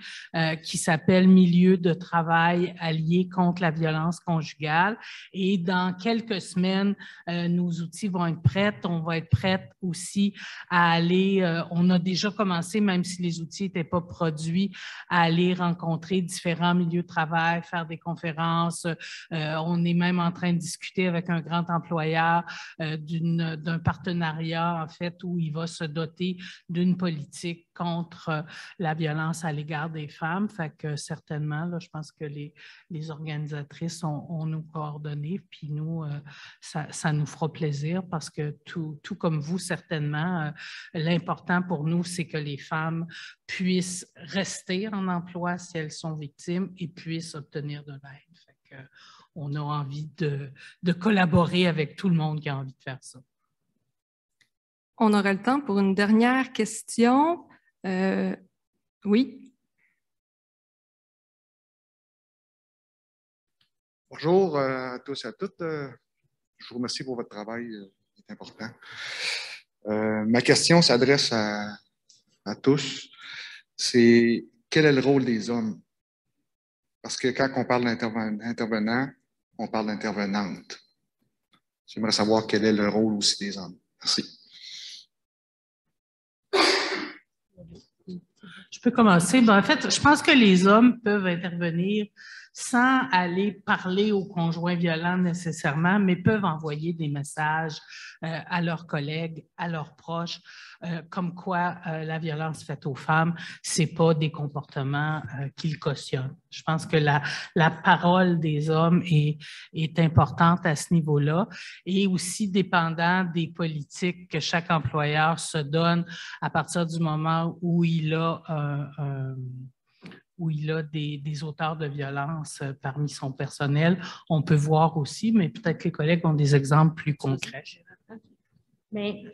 S3: qui s'appelle Milieu de travail alliés contre la violence conjugale. Et dans quelques semaines, nos outils vont être prêts. On va être prêts aussi à aller, on a déjà commencé, même si les outils n'étaient pas produits, à aller rencontrer différents milieux de travail, faire des conférences. On est même en train de discuter avec un grand employeur d'un partenariat, en fait, où il va se doter d'une politique contre la violence à l'égard des femmes. Fait que certainement, là, je pense que les organisatrices ont nos coordonnées, puis nous, ça nous fera plaisir parce que tout comme vous, certainement, l'important pour nous, c'est que les femmes puissent rester en emploi si elles sont victimes et puissent obtenir de l'aide. Fait que, on a envie de collaborer avec tout le monde qui a envie de faire ça.
S1: On aura le temps pour une dernière question. Oui.
S10: Bonjour à tous et à toutes. Je vous remercie pour votre travail, c'est important. Ma question s'adresse à tous. C'est quel est le rôle des hommes? Parce que quand on parle d'intervenant, on parle d'intervenante. J'aimerais savoir quel est le rôle aussi des hommes. Merci.
S3: Je peux commencer. En fait, je pense que les hommes peuvent intervenir sans aller parler aux conjoints violents nécessairement, mais peuvent envoyer des messages à leurs collègues, à leurs proches, comme quoi la violence faite aux femmes, ce n'est pas des comportements qu'ils cautionnent. Je pense que la parole des hommes est importante à ce niveau-là et aussi dépendant des politiques que chaque employeur se donne à partir du moment où il a des auteurs de violence parmi son personnel. On peut voir aussi, mais peut-être que les collègues ont des exemples plus concrets.
S4: Mais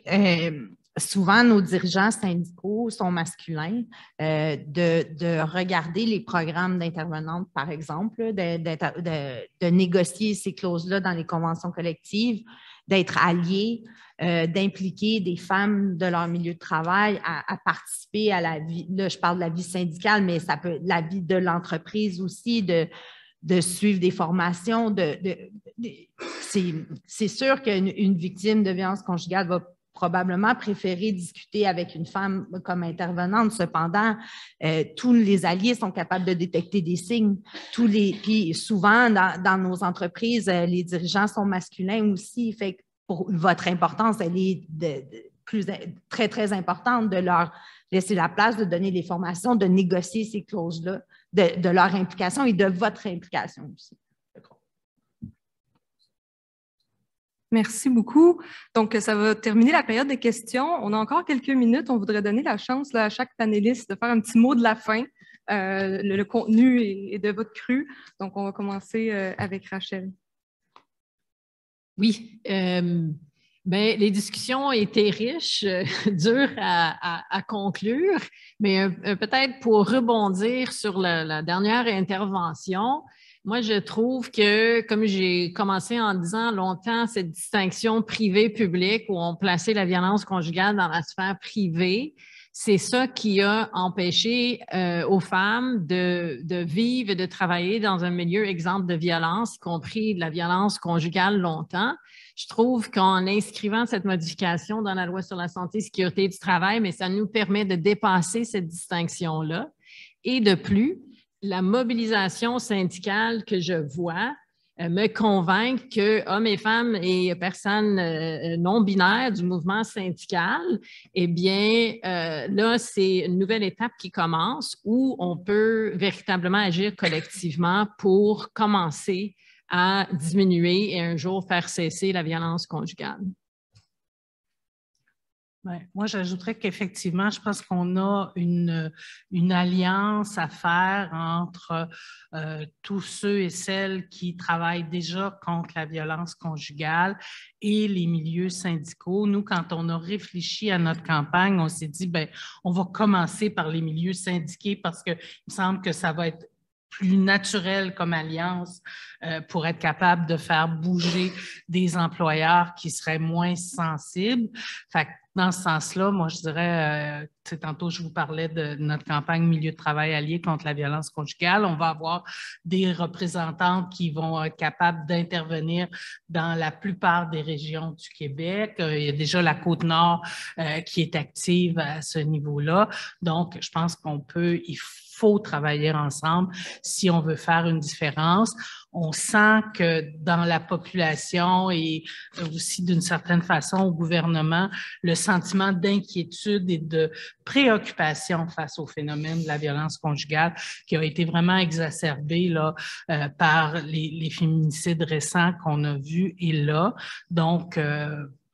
S4: souvent, nos dirigeants syndicaux sont masculins. De regarder les programmes d'intervenantes, par exemple, de négocier ces clauses-là dans les conventions collectives, d'être alliés, d'impliquer des femmes de leur milieu de travail à participer à la vie. Là, je parle de la vie syndicale, mais ça peut être la vie de l'entreprise aussi, de suivre des formations. C'est sûr qu'une victime de violence conjugale va probablement préféré discuter avec une femme comme intervenante. Cependant, tous les alliés sont capables de détecter des signes. Puis souvent, dans nos entreprises, les dirigeants sont masculins aussi. Fait que pour votre importance, elle est très, très importante de leur laisser la place, de donner les formations, de négocier ces clauses-là, de leur implication et de votre implication aussi.
S1: Merci beaucoup. Donc, ça va terminer la période des questions. On a encore quelques minutes. On voudrait donner la chance là, à chaque panéliste de faire un petit mot de la fin. Le contenu est de votre cru. Donc, on va commencer avec Rachel.
S2: Oui. Bien, les discussions étaient riches, dures à conclure, mais peut-être pour rebondir sur la dernière intervention, moi, je trouve que, comme j'ai commencé en disant longtemps, cette distinction privée-publique où on plaçait la violence conjugale dans la sphère privée, c'est ça qui a empêché aux femmes de vivre et de travailler dans un milieu exempt de violence, y compris de la violence conjugale longtemps. Je trouve qu'en inscrivant cette modification dans la loi sur la santé et la sécurité du travail, mais ça nous permet de dépasser cette distinction-là. Et de plus, la mobilisation syndicale que je vois me convainc que hommes et femmes et personnes non binaires du mouvement syndical, eh bien, là, c'est une nouvelle étape qui commence où on peut véritablement agir collectivement pour commencer à diminuer et un jour faire cesser la violence conjugale.
S3: Ouais, moi, j'ajouterais qu'effectivement, je pense qu'on a une alliance à faire entre tous ceux et celles qui travaillent déjà contre la violence conjugale et les milieux syndicaux. Nous, quand on a réfléchi à notre campagne, on s'est dit, bien, on va commencer par les milieux syndiqués parce qu'il me semble que ça va être plus naturel comme alliance pour être capable de faire bouger des employeurs qui seraient moins sensibles. Fait que dans ce sens-là, moi, je dirais, tantôt, je vous parlais de notre campagne Milieu de travail allié contre la violence conjugale. On va avoir des représentantes qui vont être capables d'intervenir dans la plupart des régions du Québec. Il y a déjà la Côte-Nord qui est active à ce niveau-là. Donc, je pense il faut travailler ensemble si on veut faire une différence. On sent que dans la population et aussi d'une certaine façon au gouvernement, le sentiment d'inquiétude et de préoccupation face au phénomène de la violence conjugale qui a été vraiment exacerbé là, par les féminicides récents qu'on a vus et là. Donc,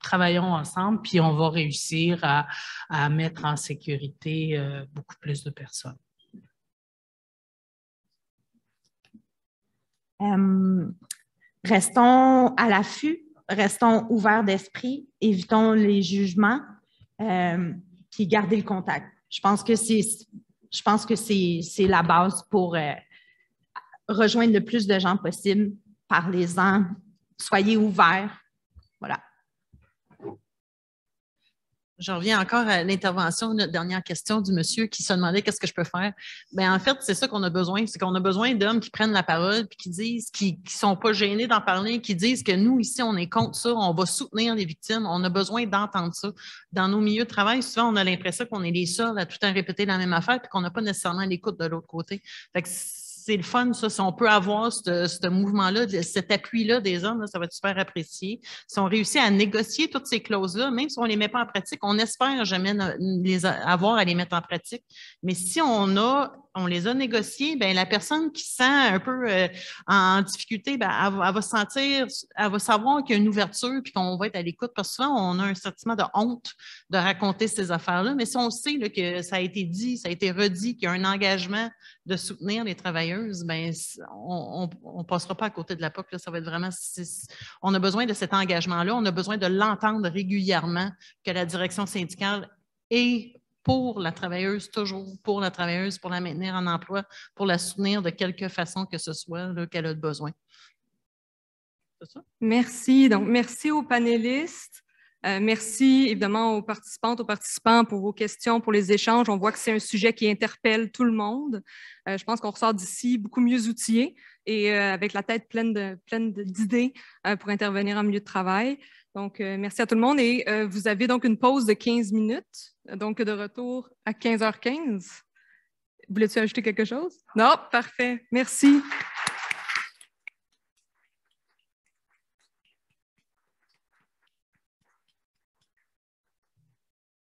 S3: travaillons ensemble, puis on va réussir à mettre en sécurité beaucoup plus de personnes.
S4: Restons à l'affût, restons ouverts d'esprit, évitons les jugements, puis gardez le contact. Je pense que c'est la base pour rejoindre le plus de gens possible. Parlez-en, soyez ouverts. Voilà.
S5: Je reviens encore à l'intervention, notre dernière question du monsieur qui se demandait qu'est-ce que je peux faire. Bien, en fait, c'est ça qu'on a besoin. C'est qu'on a besoin d'hommes qui prennent la parole puis qui disent, qui sont pas gênés d'en parler, qui disent que nous, ici, on est contre ça, on va soutenir les victimes. On a besoin d'entendre ça. Dans nos milieux de travail, souvent, on a l'impression qu'on est les seuls à tout le temps répéter la même affaire puis qu'on n'a pas nécessairement l'écoute de l'autre côté. Fait que c'est le fun, ça. Si on peut avoir ce mouvement-là, cet appui-là des hommes, là, ça va être super apprécié. Si on réussit à négocier toutes ces clauses-là, même si on ne les met pas en pratique, on espère jamais avoir à les mettre en pratique. Mais si on les a négociés, bien, la personne qui se sent un peu en difficulté, bien, elle va sentir, elle va savoir qu'il y a une ouverture puis qu'on va être à l'écoute. Parce que souvent, on a un sentiment de honte de raconter ces affaires-là. Mais si on sait là, que ça a été dit, ça a été redit, qu'il y a un engagement de soutenir les travailleuses, bien, on ne passera pas à côté de la POC. Là, ça va être vraiment... On a besoin de cet engagement-là. On a besoin de l'entendre régulièrement que la direction syndicale est pour la travailleuse, toujours pour la travailleuse, pour la maintenir en emploi, pour la soutenir de quelque façon que ce soit qu'elle a besoin. C'est ça?
S1: Merci. Donc, merci aux panélistes. Merci évidemment aux participantes, aux participants pour vos questions, pour les échanges. On voit que c'est un sujet qui interpelle tout le monde. Je pense qu'on ressort d'ici beaucoup mieux outillés et avec la tête pleine d'idées pour intervenir en milieu de travail. Donc, merci à tout le monde. Et vous avez donc une pause de 15 minutes, donc de retour à 15h15. Voulais-tu ajouter quelque chose? Non? Parfait. Merci.